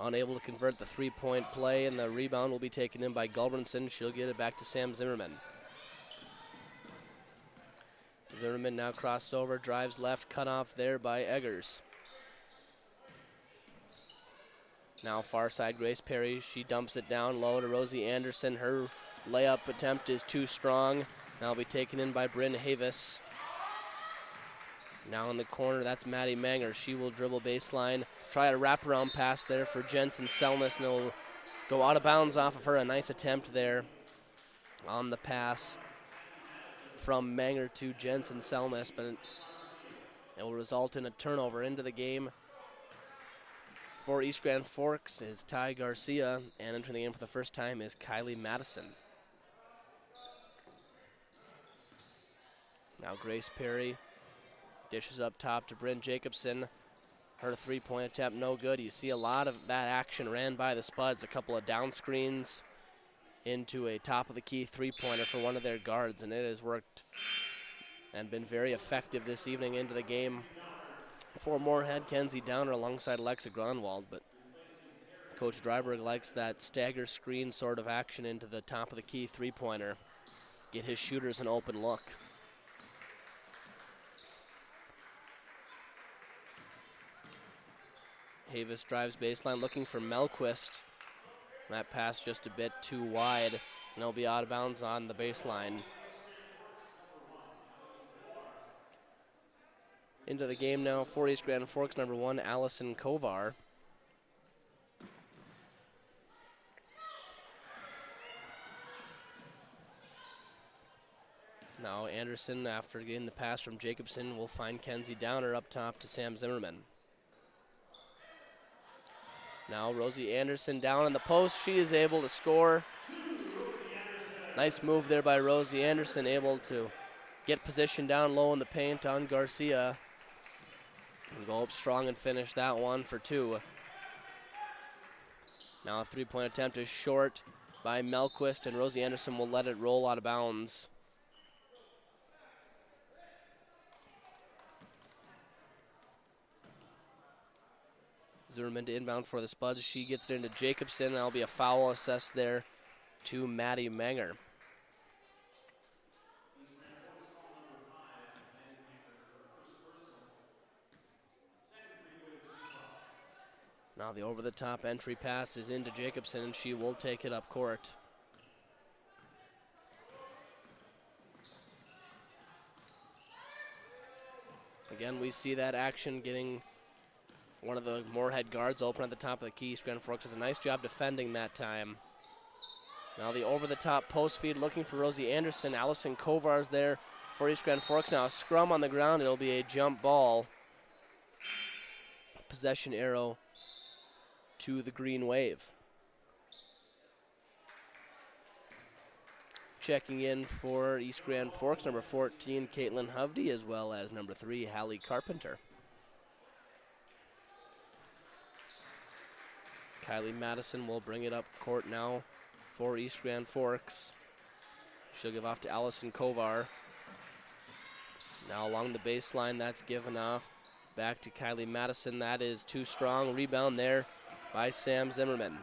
Unable to convert the three-point play, and the rebound will be taken in by Galbranson. She'll get it back to Sam Zimmerman. Zimmerman now crosses over, drives left, cut off there by Eggers. Now far side, Grace Perry. She dumps it down low to Rosie Anderson. Her layup attempt is too strong. Now will be taken in by Bryn Havis. Now in the corner, that's Maddie Manger. She will dribble baseline, try a wraparound pass there for Jensen Selmas, and it'll go out of bounds off of her. A nice attempt there on the pass from Manger to Jensen Selmas, but it will result in a turnover into the game. For East Grand Forks is Ty Garcia, and entering the game for the first time is Kylie Madison. Now Grace Perry dishes up top to Bryn Jacobson. Her three-point attempt no good. You see a lot of that action ran by the Spuds. A couple of down screens into a top-of-the-key three-pointer for one of their guards, and it has worked and been very effective this evening into the game. For Moorhead, Kenzie Downer alongside Alexa Gronwald, but Coach Dryberg likes that stagger screen sort of action into the top-of-the-key three-pointer. Get his shooters an open look. Havis drives baseline looking for Melquist. That pass just a bit too wide, and he'll be out of bounds on the baseline. Into the game now for East Grand Forks, number 1, Allison Kovar. Now Anderson, after getting the pass from Jacobson, will find Kenzie Downer up top to Sam Zimmerman. Now Rosie Anderson down in the post. She is able to score. Nice move there by Rosie Anderson, able to get position down low in the paint on Garcia. And go up strong and finish that one for 2. Now a three-point attempt is short by Melquist, and Rosie Anderson will let it roll out of bounds. Zimmerman to inbound for the Spuds. She gets it into Jacobson. That'll be a foul assessed there to Maddie Manger. Now the over-the-top entry pass is into Jacobson, and she will take it up court. Again, we see that action getting one of the Moorhead guards open at the top of the key. East Grand Forks does a nice job defending that time. Now the over-the-top post feed looking for Rosie Anderson. Allison Kovar's there for East Grand Forks. Now a scrum on the ground. It'll be a jump ball. Possession arrow to the Green Wave. Checking in for East Grand Forks, number 14, Caitlin Hovde, as well as number 3, Hallie Carpenter. Kylie Madison will bring it up court now for East Grand Forks. She'll give off to Allison Kovar. Now along the baseline, that's given off back to Kylie Madison. That is too strong. Rebound there by Sam Zimmerman.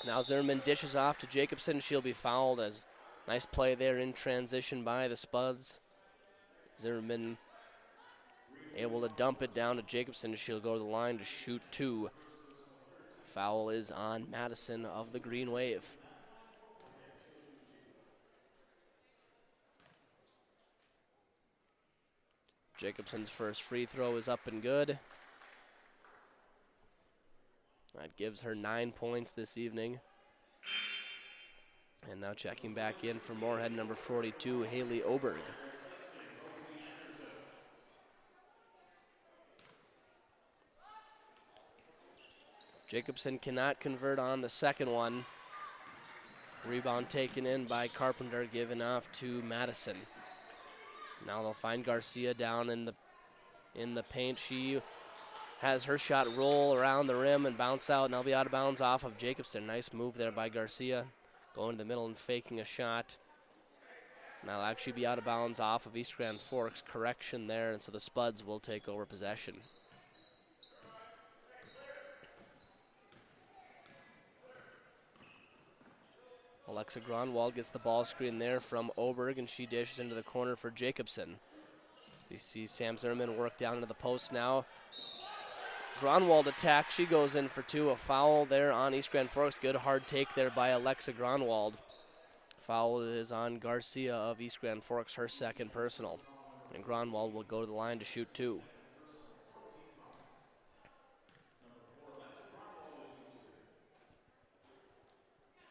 Now Zimmerman dishes off to Jacobson. She'll be fouled. As nice play there in transition by the Spuds. Zimmerman able to dump it down to Jacobson. She'll go to the line to shoot 2. Foul is on Madison of the Green Wave. Jacobson's first free throw is up and good. That gives her 9 points this evening. And now checking back in for Moorhead, number 42, Haley Oberg. Jacobson cannot convert on the second one. Rebound taken in by Carpenter, given off to Madison. Now they'll find Garcia down in the paint. She has her shot roll around the rim and bounce out, and they'll be out of bounds off of Jacobson. Nice move there by Garcia, going to the middle and faking a shot. And that'll actually be out of bounds off of East Grand Forks. Correction there, and so the Spuds will take over possession. Alexa Gronwald gets the ball screen there from Oberg, and she dishes into the corner for Jacobson. You see Sam Zimmerman work down into the post now. Gronwald attack, she goes in for 2. A foul there on East Grand Forks. Good hard take there by Alexa Gronwald. Foul is on Garcia of East Grand Forks, her second personal. And Gronwald will go to the line to shoot 2.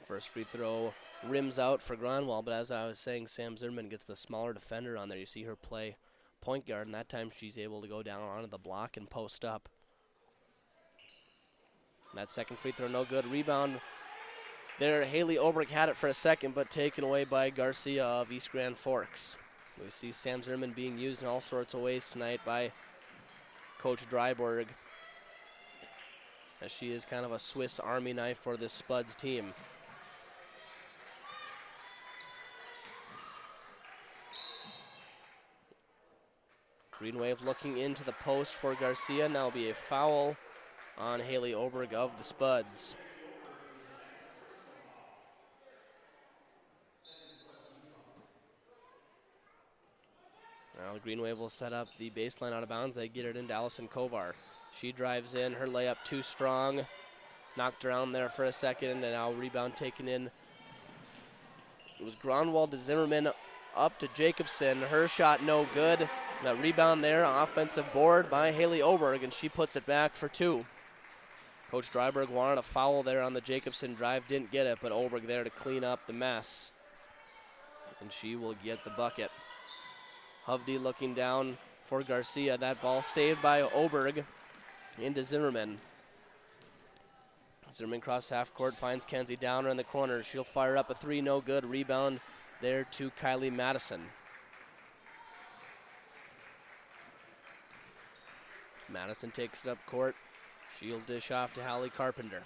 First free throw rims out for Gronwald, but as I was saying, Sam Zimmerman gets the smaller defender on there. You see her play point guard, and that time she's able to go down onto the block and post up. That second free throw, no good. Rebound there. Haley Obrick had it for a second, but taken away by Garcia of East Grand Forks. We see Sam Zimmerman being used in all sorts of ways tonight by Coach Dryborg, as she is kind of a Swiss Army knife for this Spuds team. Green Wave looking into the post for Garcia. Now will be a foul on Haley Oberg of the Spuds. Now the Green Wave will set up the baseline out of bounds. They get it into Allison Kovar. She drives in, her layup too strong. Knocked around there for a second, and now rebound taken in. It was Gronwald to Zimmerman, up to Jacobson. Her shot no good. That rebound there, offensive board by Haley Oberg, and she puts it back for 2. Coach Dryberg wanted a foul there on the Jacobson drive, didn't get it, but Oberg there to clean up the mess. And she will get the bucket. Hovde looking down for Garcia. That ball saved by Oberg into Zimmerman. Zimmerman cross half court, finds Kenzie Downer in the corner. She'll fire up a 3, no good. Rebound there to Kylie Madison. Madison takes it up court. She'll dish off to Hallie Carpenter.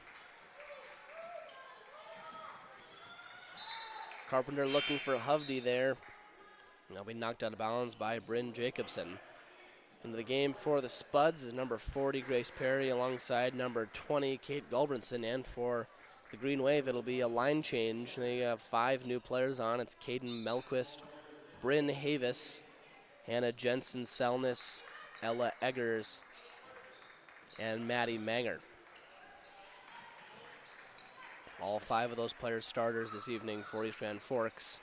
Carpenter looking for Hovde there. They'll be knocked out of bounds by Bryn Jacobson. Into the game for the Spuds is number 40, Grace Perry, alongside number 20, Kate Gulbranson. And for the Green Wave, it'll be a line change. They have 5 new players on. It's Caden Melquist, Bryn Havis, Hannah Jensen Selness, Ella Eggers, and Maddie Manger. All 5 of those players starters this evening for East Grand Forks.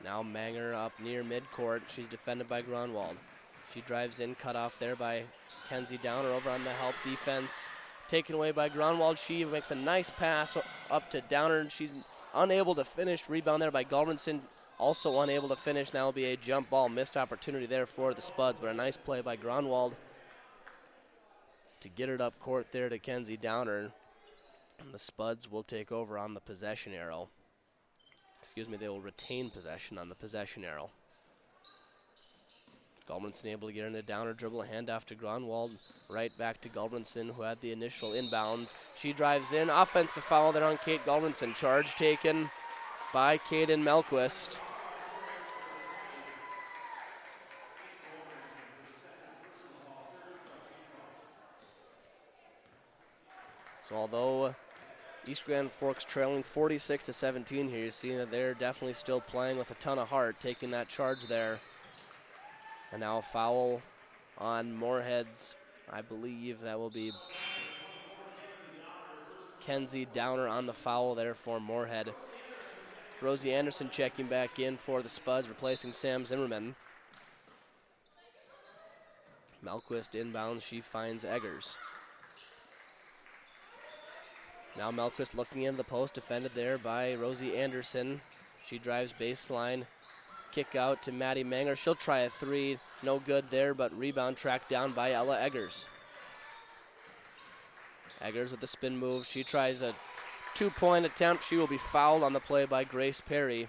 Now Manger up near midcourt. She's defended by Gronwald. She drives in, cut off there by Kenzie Downer over on the help defense. Taken away by Gronwald. She makes a nice pass up to Downer, and she's unable to finish. Rebound there by Gulbranson. Also unable to finish. Now will be a jump ball. Missed opportunity there for the Spuds, but a nice play by Gronwald to get it up court there to Kenzie Downer. And the Spuds will take over on the possession arrow. Excuse me, they will retain possession on the possession arrow. Gulbranson able to get into Downer, dribble, handoff to Gronwald, right back to Gulbranson, who had the initial inbounds. She drives in, offensive foul there on Kate Gulbranson. Charge taken by Caden Melquist. So although East Grand Forks trailing 46-17 here, you see that they're definitely still playing with a ton of heart, taking that charge there. And now a foul on Moorhead's, I believe that will be Kenzie Downer on the foul there for Moorhead. Rosie Anderson checking back in for the Spuds, replacing Sam Zimmerman. Melquist inbounds, she finds Eggers. Now Melquist looking into the post, defended there by Rosie Anderson. She drives baseline, kick out to Maddie Manger. She'll try a 3, no good there, but rebound tracked down by Ella Eggers. Eggers with the spin move. She tries a 2-point attempt. She will be fouled on the play by Grace Perry.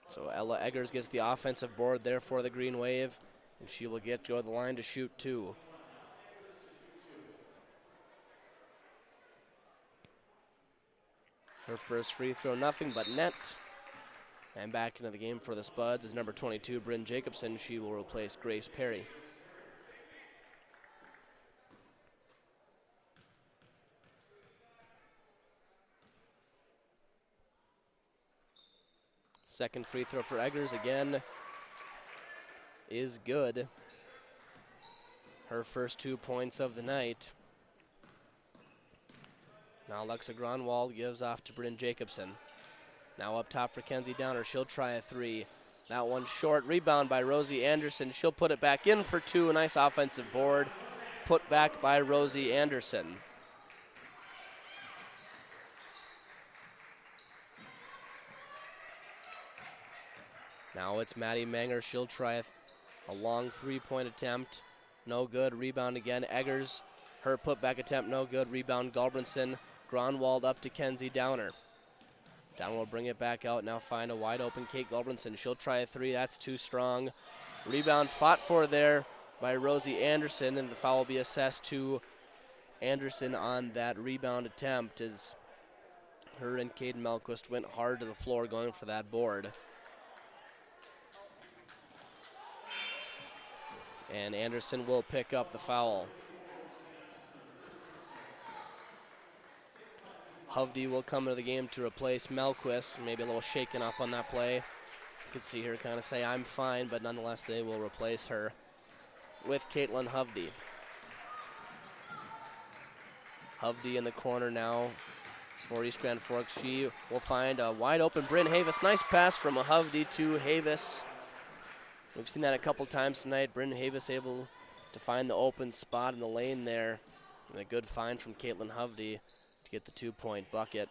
So Ella Eggers gets the offensive board there for the Green Wave, and she will get to go to the line to shoot 2. Her first free throw, nothing but net. And back into the game for the Spuds is number 22, Bryn Jacobson. She will replace Grace Perry. Second free throw for Eggers again is good. her first 2 points of the night. Now Alexa Gronwald gives off to Bryn Jacobson. Now up top for Kenzie Downer. She'll try a three. That one short. Rebound by Rosie Anderson. She'll put it back in for two. A nice offensive board. Put back by Rosie Anderson. Now it's Maddie Manger. She'll try a long three-point attempt. No good. Rebound again. Eggers. Her putback attempt. No good. Rebound Galbranson. Gronwald up to Kenzie Downer. Downer will bring it back out. Now find a wide open Kate Galbranson. She'll try a three. That's too strong. Rebound fought for there by Rosie Anderson, and the foul will be assessed to Anderson on that rebound attempt as her and Caden Melquist went hard to the floor going for that board. And Anderson will pick up the foul. Hovde will come into the game to replace Melquist. Maybe a little shaken up on that play. You can see her kind of say, I'm fine, but nonetheless they will replace her with Caitlin Hovde. Hovde in the corner now for East Grand Forks. She will find a wide open Bryn Havis. Nice pass from Hovde to Havis. We've seen that a couple times tonight. Bryn Havis able to find the open spot in the lane there. And a good find from Caitlin Hovde to get the 2-point bucket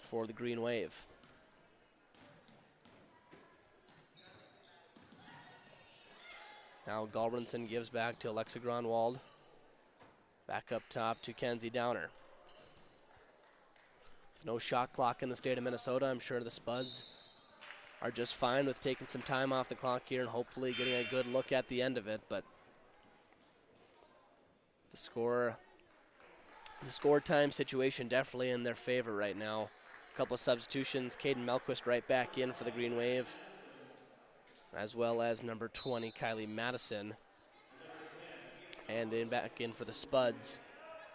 for the Green Wave. Now Galbranson gives back to Alexa Gronwald. Back up top to Kenzie Downer. With no shot clock in the state of Minnesota, I'm sure the Spuds are just fine with taking some time off the clock here and hopefully getting a good look at the end of it. But the score time situation definitely in their favor right now. A couple of substitutions. Caden Melquist right back in for the Green Wave, as well as number 20, Kylie Madison. And back in for the Spuds,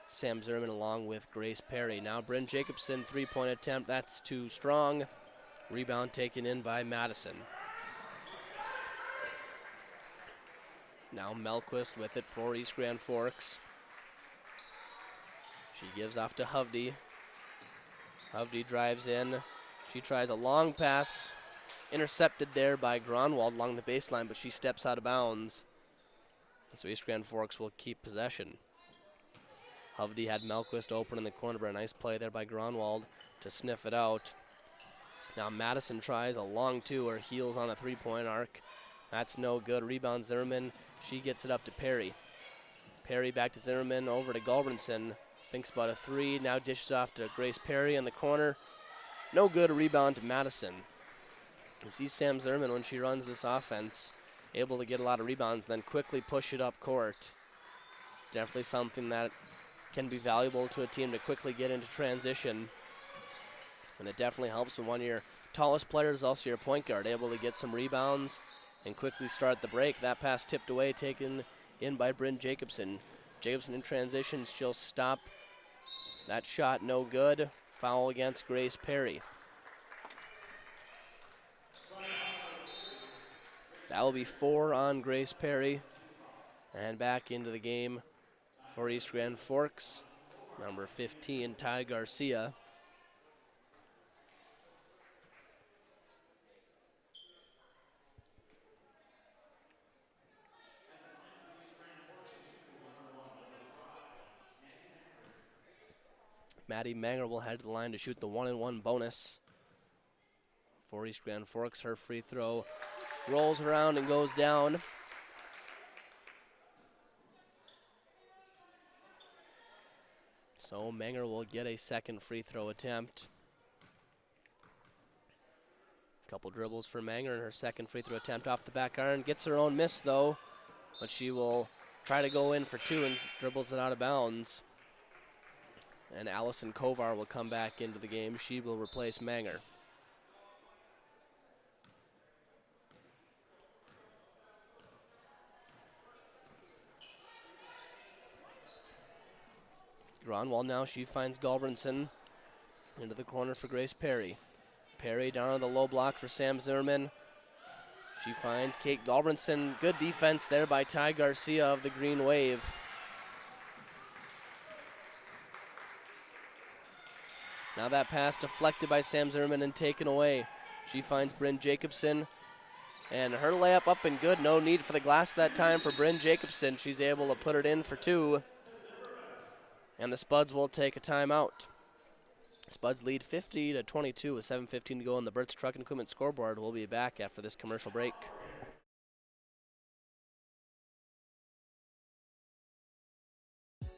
Sam Zimmerman along with Grace Perry. Now Bryn Jacobson, three-point attempt. That's too strong. Rebound taken in by Madison. Now Melquist with it for East Grand Forks. She gives off to Hovde. Hovde drives in. She tries a long pass. Intercepted there by Gronwald along the baseline, but she steps out of bounds. And so East Grand Forks will keep possession. Hovde had Melquist open in the corner, but a nice play there by Gronwald to sniff it out. Now Madison tries a long two, or heels on a three-point arc. That's no good. Rebound Zimmerman. She gets it up to Perry. Perry back to Zimmerman, over to Galbranson. Thinks about a three, now dishes off to Grace Perry in the corner. No good. Rebound to Madison. You see Sam Zimmerman when she runs this offense, able to get a lot of rebounds, then quickly push it up court. It's definitely something that can be valuable to a team to quickly get into transition. And it definitely helps when one of your tallest players is also your point guard, able to get some rebounds and quickly start the break. That pass tipped away, taken in by Bryn Jacobson. Jacobson in transition, she'll stop that shot, no good. Foul against Grace Perry. That will be 4 on Grace Perry. And back into the game for East Grand Forks, number 15, Ty Garcia. Maddie Manger will head to the line to shoot the 1-and-1 bonus for East Grand Forks. Her free throw rolls around and goes down. So Manger will get a second free throw attempt. Couple dribbles for Manger, and her second free throw attempt off the back iron. Gets her own miss though, but she will try to go in for two and dribbles it out of bounds. And Allison Kovar will come back into the game. She will replace Manger. Gronwald now, she finds Galbranson into the corner for Grace Perry. Perry down on the low block for Sam Zimmerman. She finds Kate Galbranson. Good defense there by Ty Garcia of the Green Wave. Now that pass deflected by Sam Zimmerman and taken away. She finds Bryn Jacobson, and her layup up and good. No need for the glass that time for Bryn Jacobson. She's able to put it in for two, and the Spuds will take a timeout. Spuds lead 50-22 with 7:15 to go on the Burt's Truck and Equipment scoreboard. We'll be back after this commercial break.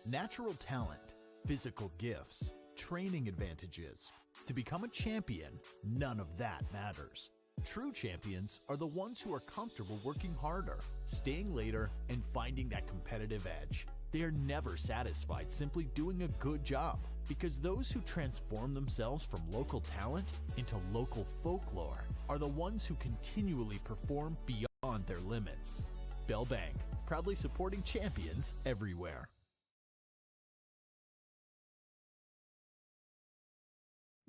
Natural talent, physical gifts, training advantages. To become a champion, none of that matters. True champions are the ones who are comfortable working harder, staying later, and finding that competitive edge. They are never satisfied simply doing a good job, because those who transform themselves from local talent into local folklore are the ones who continually perform beyond their limits. Bell Bank, proudly supporting champions everywhere.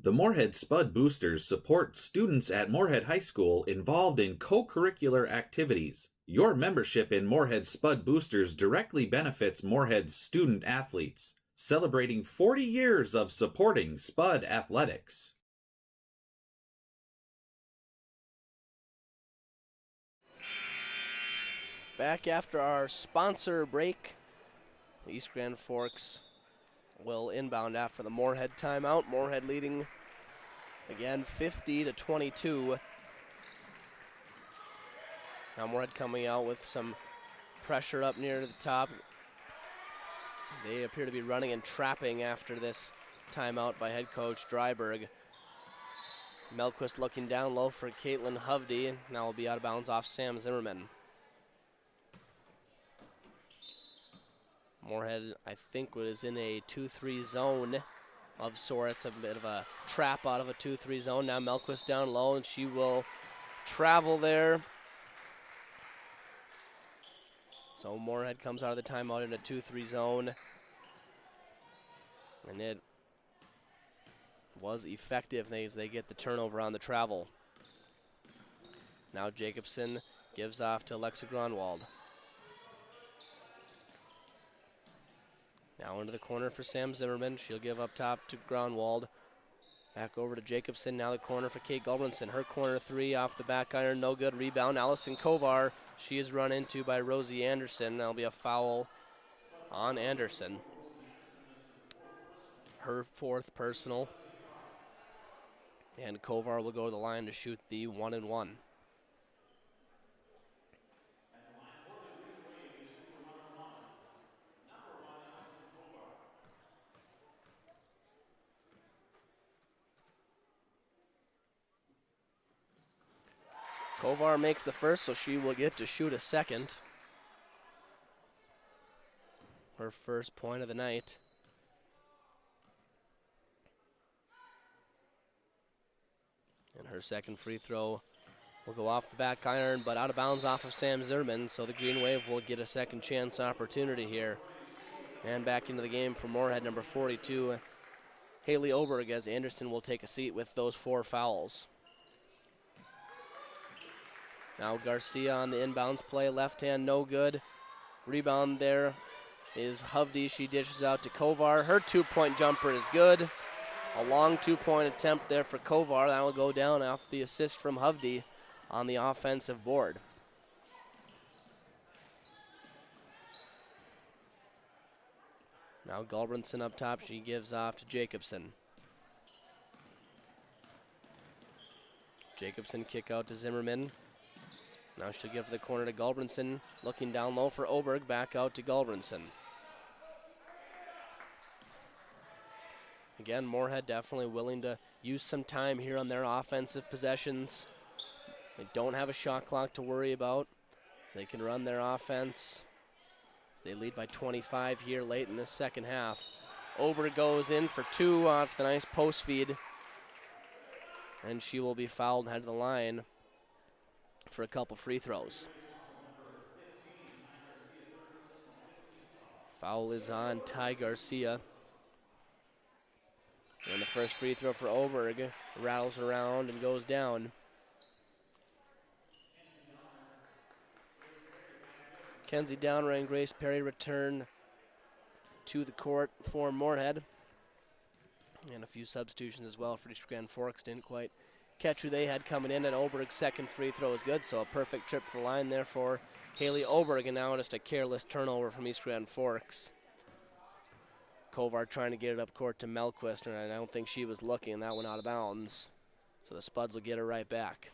The Moorhead Spud Boosters support students at Moorhead High School involved in co-curricular activities. Your membership in Moorhead Spud Boosters directly benefits Moorhead's student athletes, celebrating 40 years of supporting Spud athletics. Back after our sponsor break, the East Grand Forks will inbound after the Moorhead timeout. Moorhead leading again 50-22. Now Moorhead coming out with some pressure up near the top. They appear to be running and trapping after this timeout by head coach Dryberg. Melquist looking down low for Caitlin Hovde. Now will be out of bounds off Sam Zimmerman. Moorhead, I think, was in a 2-3 zone of sorts, a bit of a trap out of a 2-3 zone. Now Melquist down low, and she will travel there. So Moorhead comes out of the timeout in a 2-3 zone, and it was effective as they get the turnover on the travel. Now Jacobson gives off to Alexa Gronwald. Now into the corner for Sam Zimmerman. She'll give up top to Gronwald. Back over to Jacobson. Now the corner for Kate Gulbranson. Her corner three off the back iron. No good. Rebound. Allison Kovar. She is run into by Rosie Anderson. That'll be a foul on Anderson. Her fourth personal. And Kovar will go to the line to shoot the 1-and-1. Kovar makes the first, so she will get to shoot a second. Her first point of the night. And her second free throw will go off the back iron, but out of bounds off of Sam Zimmerman, so the Green Wave will get a second chance opportunity here. And back into the game for Moorhead, number 42, Haley Oberg, as Anderson will take a seat with those 4 fouls. Now Garcia on the inbounds play, left hand no good. Rebound there is Hovde. She dishes out to Kovar. Her 2-point jumper is good. A long 2-point attempt there for Kovar. That will go down off the assist from Hovde on the offensive board. Now Gulbranson up top. She gives off to Jacobson. Jacobson kick out to Zimmerman. Now she'll give the corner to Gulbranson. Looking down low for Oberg. Back out to Gulbranson. Again, Moorhead definitely willing to use some time here on their offensive possessions. They don't have a shot clock to worry about. They can run their offense. They lead by 25 here late in this second half. Oberg goes in for 2 off the nice post feed. And she will be fouled and head to the line for a couple free throws. Foul is on Ty Garcia. And the first free throw for Oberg rattles around and goes down. Kenzie Downer and Grace Perry return to the court for Moorhead. And a few substitutions as well for East Grand Forks. Didn't quite catch who they had coming in, and Oberg's second free throw is good, so a perfect trip to the line there for Haley Oberg, and now just a careless turnover from East Grand Forks. Kovar trying to get it up court to Melquist, and I don't think she was looking, and that went out of bounds. So the Spuds will get her right back.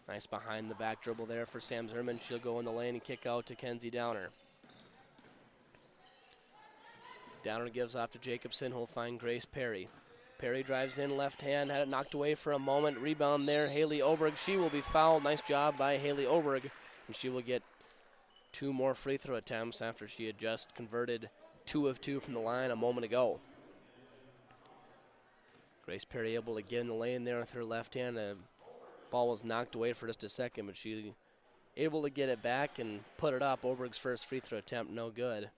Nice behind the back dribble there for Sam Zimmerman. She'll go in the lane and kick out to Kenzie Downer. Downer gives off to Jacobson, who'll find Grace Perry. Perry drives in left hand, had it knocked away for a moment. Rebound there, Haley Oberg. She will be fouled. Nice job by Haley Oberg, and she will get 2 more free throw attempts after she had just converted 2 of 2 from the line a moment ago. Grace Perry able to get in the lane there with her left hand. The ball was knocked away for just a second, but she able to get it back and put it up. Oberg's first free throw attempt, no good.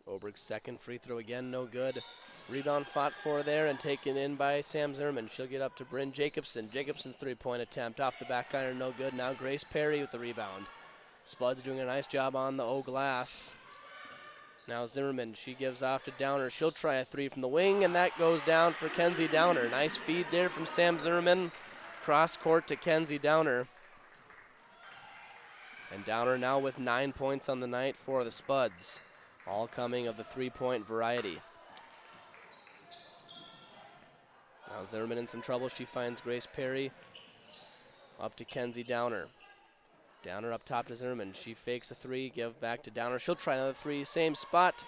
Oberg's second free throw again, no good. Rebound fought for there and taken in by Sam Zimmerman. She'll get up to Bryn Jacobson. Jacobson's three-point attempt off the back iron, no good. Now Grace Perry with the rebound. Spuds doing a nice job on the O glass. Now Zimmerman, she gives off to Downer. She'll try a three from the wing, and that goes down for Kenzie Downer. Nice feed there from Sam Zimmerman. Cross court to Kenzie Downer. And Downer now with 9 points on the night for the Spuds. All coming of the three-point variety. Now Zimmerman in some trouble. She finds Grace Perry. Up to Kenzie Downer. Downer up top to Zimmerman. She fakes a three, give back to Downer. She'll try another three, same spot.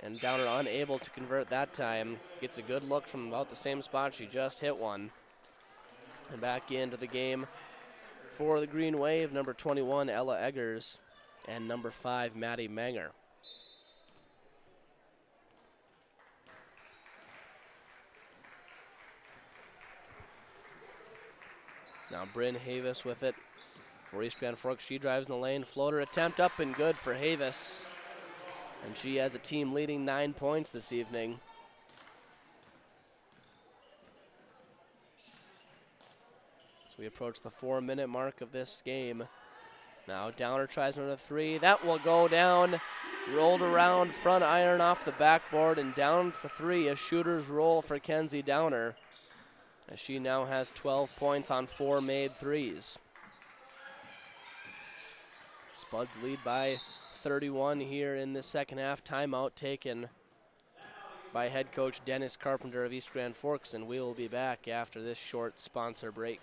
And Downer unable to convert that time. Gets a good look from about the same spot. She just hit one. And back into the game for the Green Wave, number 21, Ella Eggers, and number 5, Maddie Manger. Now Bryn Havis with it for East Grand Forks. She drives in the lane. Floater attempt up and good for Havis. And she has a team leading 9 points this evening. So we approach the 4-minute mark of this game. Now Downer tries another three. That will go down. Rolled around, front iron off the backboard, and down for three. A shooter's roll for Kenzie Downer, as she now has 12 points on 4 made threes. Spuds lead by 31 here in the second half. Timeout taken by head coach Dennis Carpenter of East Grand Forks, and we will be back after this short sponsor break.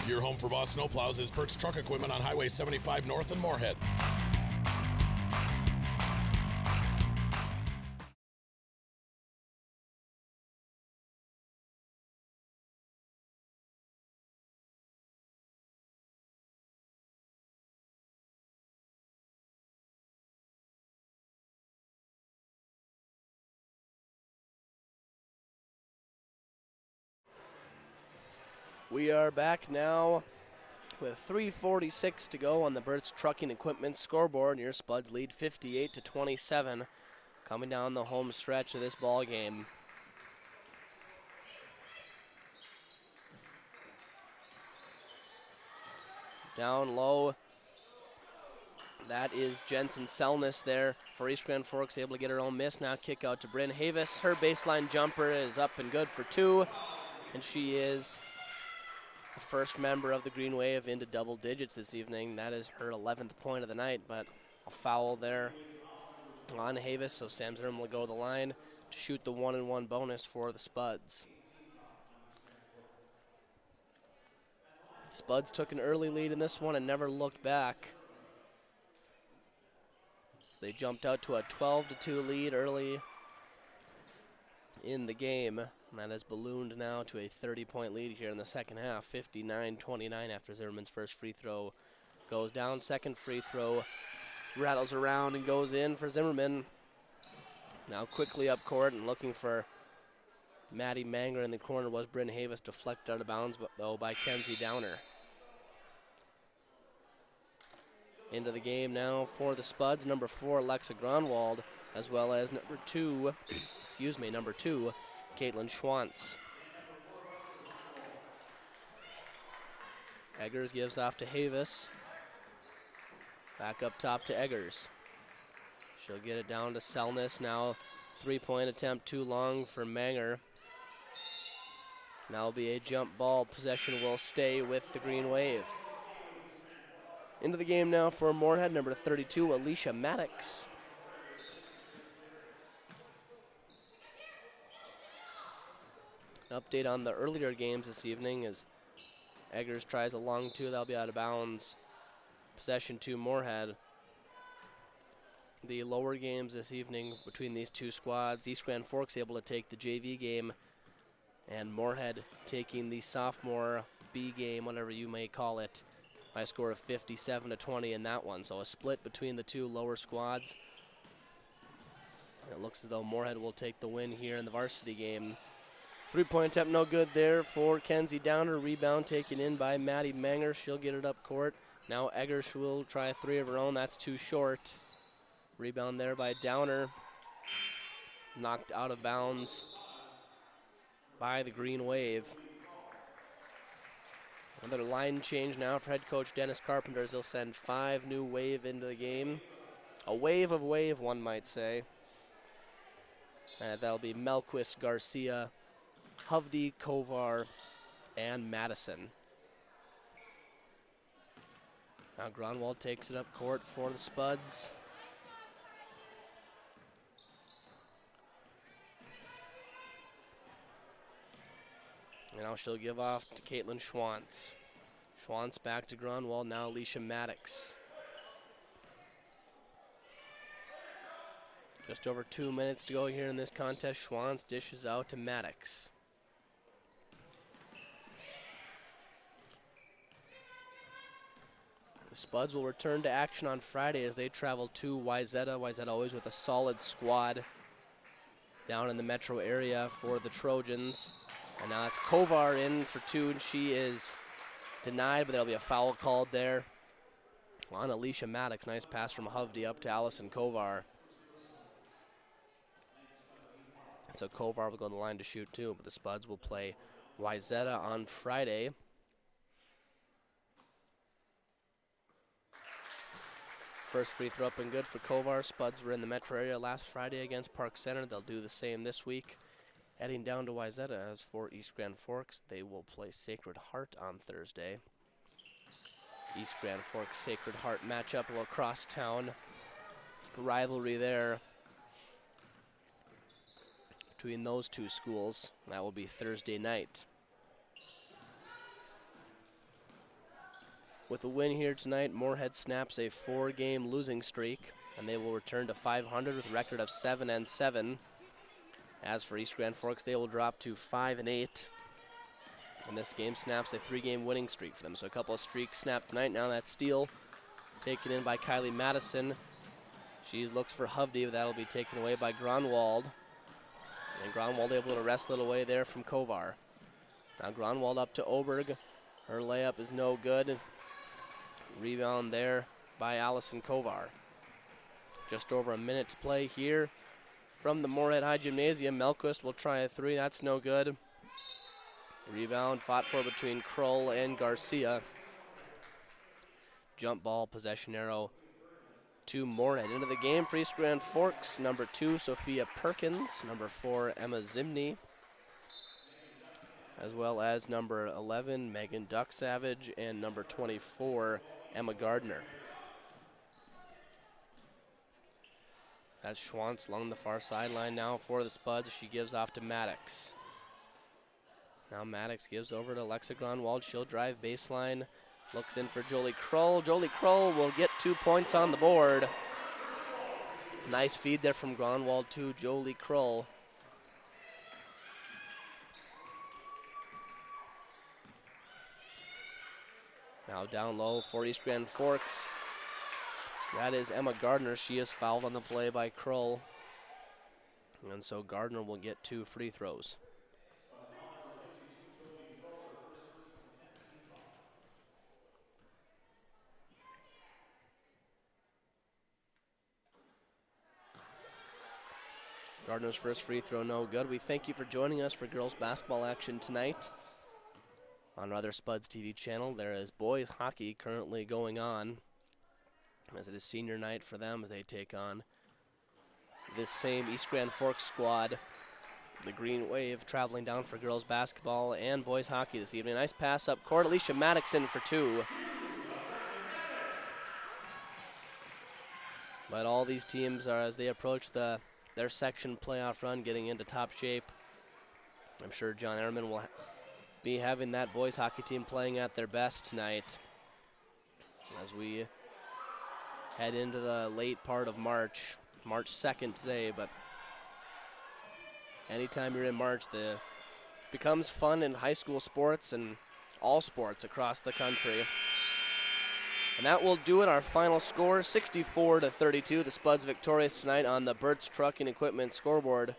Your home for Boss Snowplows is Burt's Truck Equipment on Highway 75 North in Moorhead. We are back now with 3:46 to go on the Burt's Trucking Equipment scoreboard. Your Spuds lead 58-27, coming down the home stretch of this ball game. Down low, that is Jensen Selness there for East Grand Forks, able to get her own miss. Now kick out to Bryn Havis. Her baseline jumper is up and good for two, and she is the first member of the Green Wave into double digits this evening. That is her 11th point of the night, but a foul there on Havis, so Sam Zimmerman will go to the line to shoot the 1-and-1 bonus for the Spuds. Spuds took an early lead in this one and never looked back. So they jumped out to a 12-2 lead early in the game. And that has ballooned now to a 30-point lead here in the second half, 59-29 after Zimmerman's first free throw goes down. Second free throw rattles around and goes in for Zimmerman. Now quickly up court and looking for Maddie Manger in the corner was Bryn Havis, deflected out of bounds though by Kenzie Downer. Into the game now for the Spuds, number 4 Alexa Gronwald, as well as number 2, Caitlin Schwantz. Eggers gives off to Havis. Back up top to Eggers. She'll get it down to Selness. Now 3-point attempt too long for Manger. Now will be a jump ball. Possession will stay with the Green Wave. Into the game now for Moorhead, number 32, Alicia Maddox. An update on the earlier games this evening is Eggers tries a long two, that'll be out of bounds. Possession to Moorhead. The lower games this evening between these two squads, East Grand Forks able to take the JV game, and Moorhead taking the sophomore B game, whatever you may call it, by a score of 57-20 in that one. So a split between the two lower squads. It looks as though Moorhead will take the win here in the varsity game. 3-point attempt no good there for Kenzie Downer. Rebound taken in by Maddie Manger. She'll get it up court. Now Eggers will try a three of her own. That's too short. Rebound there by Downer. Knocked out of bounds by the Green Wave. Another line change now for head coach Dennis Carpenter as he'll send 5 new Wave into the game. A wave of Wave, one might say. That'll be Melquist, Garcia, Hovde, Kovar, and Madison. Now Gronwald takes it up court for the Spuds. And now she'll give off to Caitlin Schwantz. Schwantz back to Gronwald, now Alicia Maddox. Just over 2 minutes to go here in this contest. Schwantz dishes out to Maddox. The Spuds will return to action on Friday as they travel to Wayzata. Wayzata always with a solid squad down in the metro area for the Trojans. And now it's Kovar in for 2, and she is denied, but there'll be a foul called there on Alicia Maddox. Nice pass from Hovde up to Allison Kovar. And so Kovar will go on the line to shoot too, but the Spuds will play Wayzata on Friday. First free throw up and good for Kovar. Spuds were in the metro area last Friday against Park Center. They'll do the same this week. Heading down to Wayzata as for East Grand Forks, they will play Sacred Heart on Thursday. East Grand Forks Sacred Heart matchup will across town. Rivalry there between those two schools. That will be Thursday night. With a win here tonight, Moorhead snaps a 4-game losing streak, and they will return to 500 with a record of 7-7. As for East Grand Forks, they will drop to 5-8. And this game snaps a 3-game winning streak for them. So a couple of streaks snapped tonight. Now that steal taken in by Kylie Madison. She looks for Hovde, but that'll be taken away by Gronwald. And Gronwald able to wrestle it away there from Kovar. Now Gronwald up to Oberg. Her layup is no good. Rebound there by Allison Kovar. Just over a minute to play here from the Moorhead High Gymnasium. Melquist will try a 3. That's no good. Rebound fought for between Kroll and Garcia. Jump ball, possession arrow to Moorhead. Into the game for East Grand Forks, number 2, Sophia Perkins, number 4, Emma Zimney, as well as number 11, Megan Duck Savage, and number 24, Emma Gardner. That's Schwantz along the far sideline now for the Spuds. She gives off to Maddox. Now Maddox gives over to Alexa Gronwald. She'll drive baseline. Looks in for Jolie Kroll. Jolie Kroll will get 2 points on the board. Nice feed there from Gronwald to Jolie Kroll. Now down low for East Grand Forks. That is Emma Gardner. She is fouled on the play by Krull. And so Gardner will get 2 free throws. Gardner's first free throw no good. We thank you for joining us for girls basketball action tonight. On our other Spuds TV channel, there is boys hockey currently going on, as it is senior night for them as they take on this same East Grand Forks squad. The Green Wave traveling down for girls basketball and boys hockey this evening. Nice pass up court. Alicia Maddox in for 2. But all these teams are, as they approach their section playoff run, getting into top shape. I'm sure John Ehrman will be having that boys hockey team playing at their best tonight as we head into the late part of March 2nd today. But anytime you're in March, it becomes fun in high school sports and all sports across the country. And that will do it. Our final score, 64-32. The Spuds victorious tonight on the Burt's Trucking Equipment scoreboard.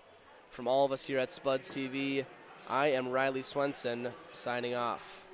From all of us here at Spuds TV, I am Riley Swenson, signing off.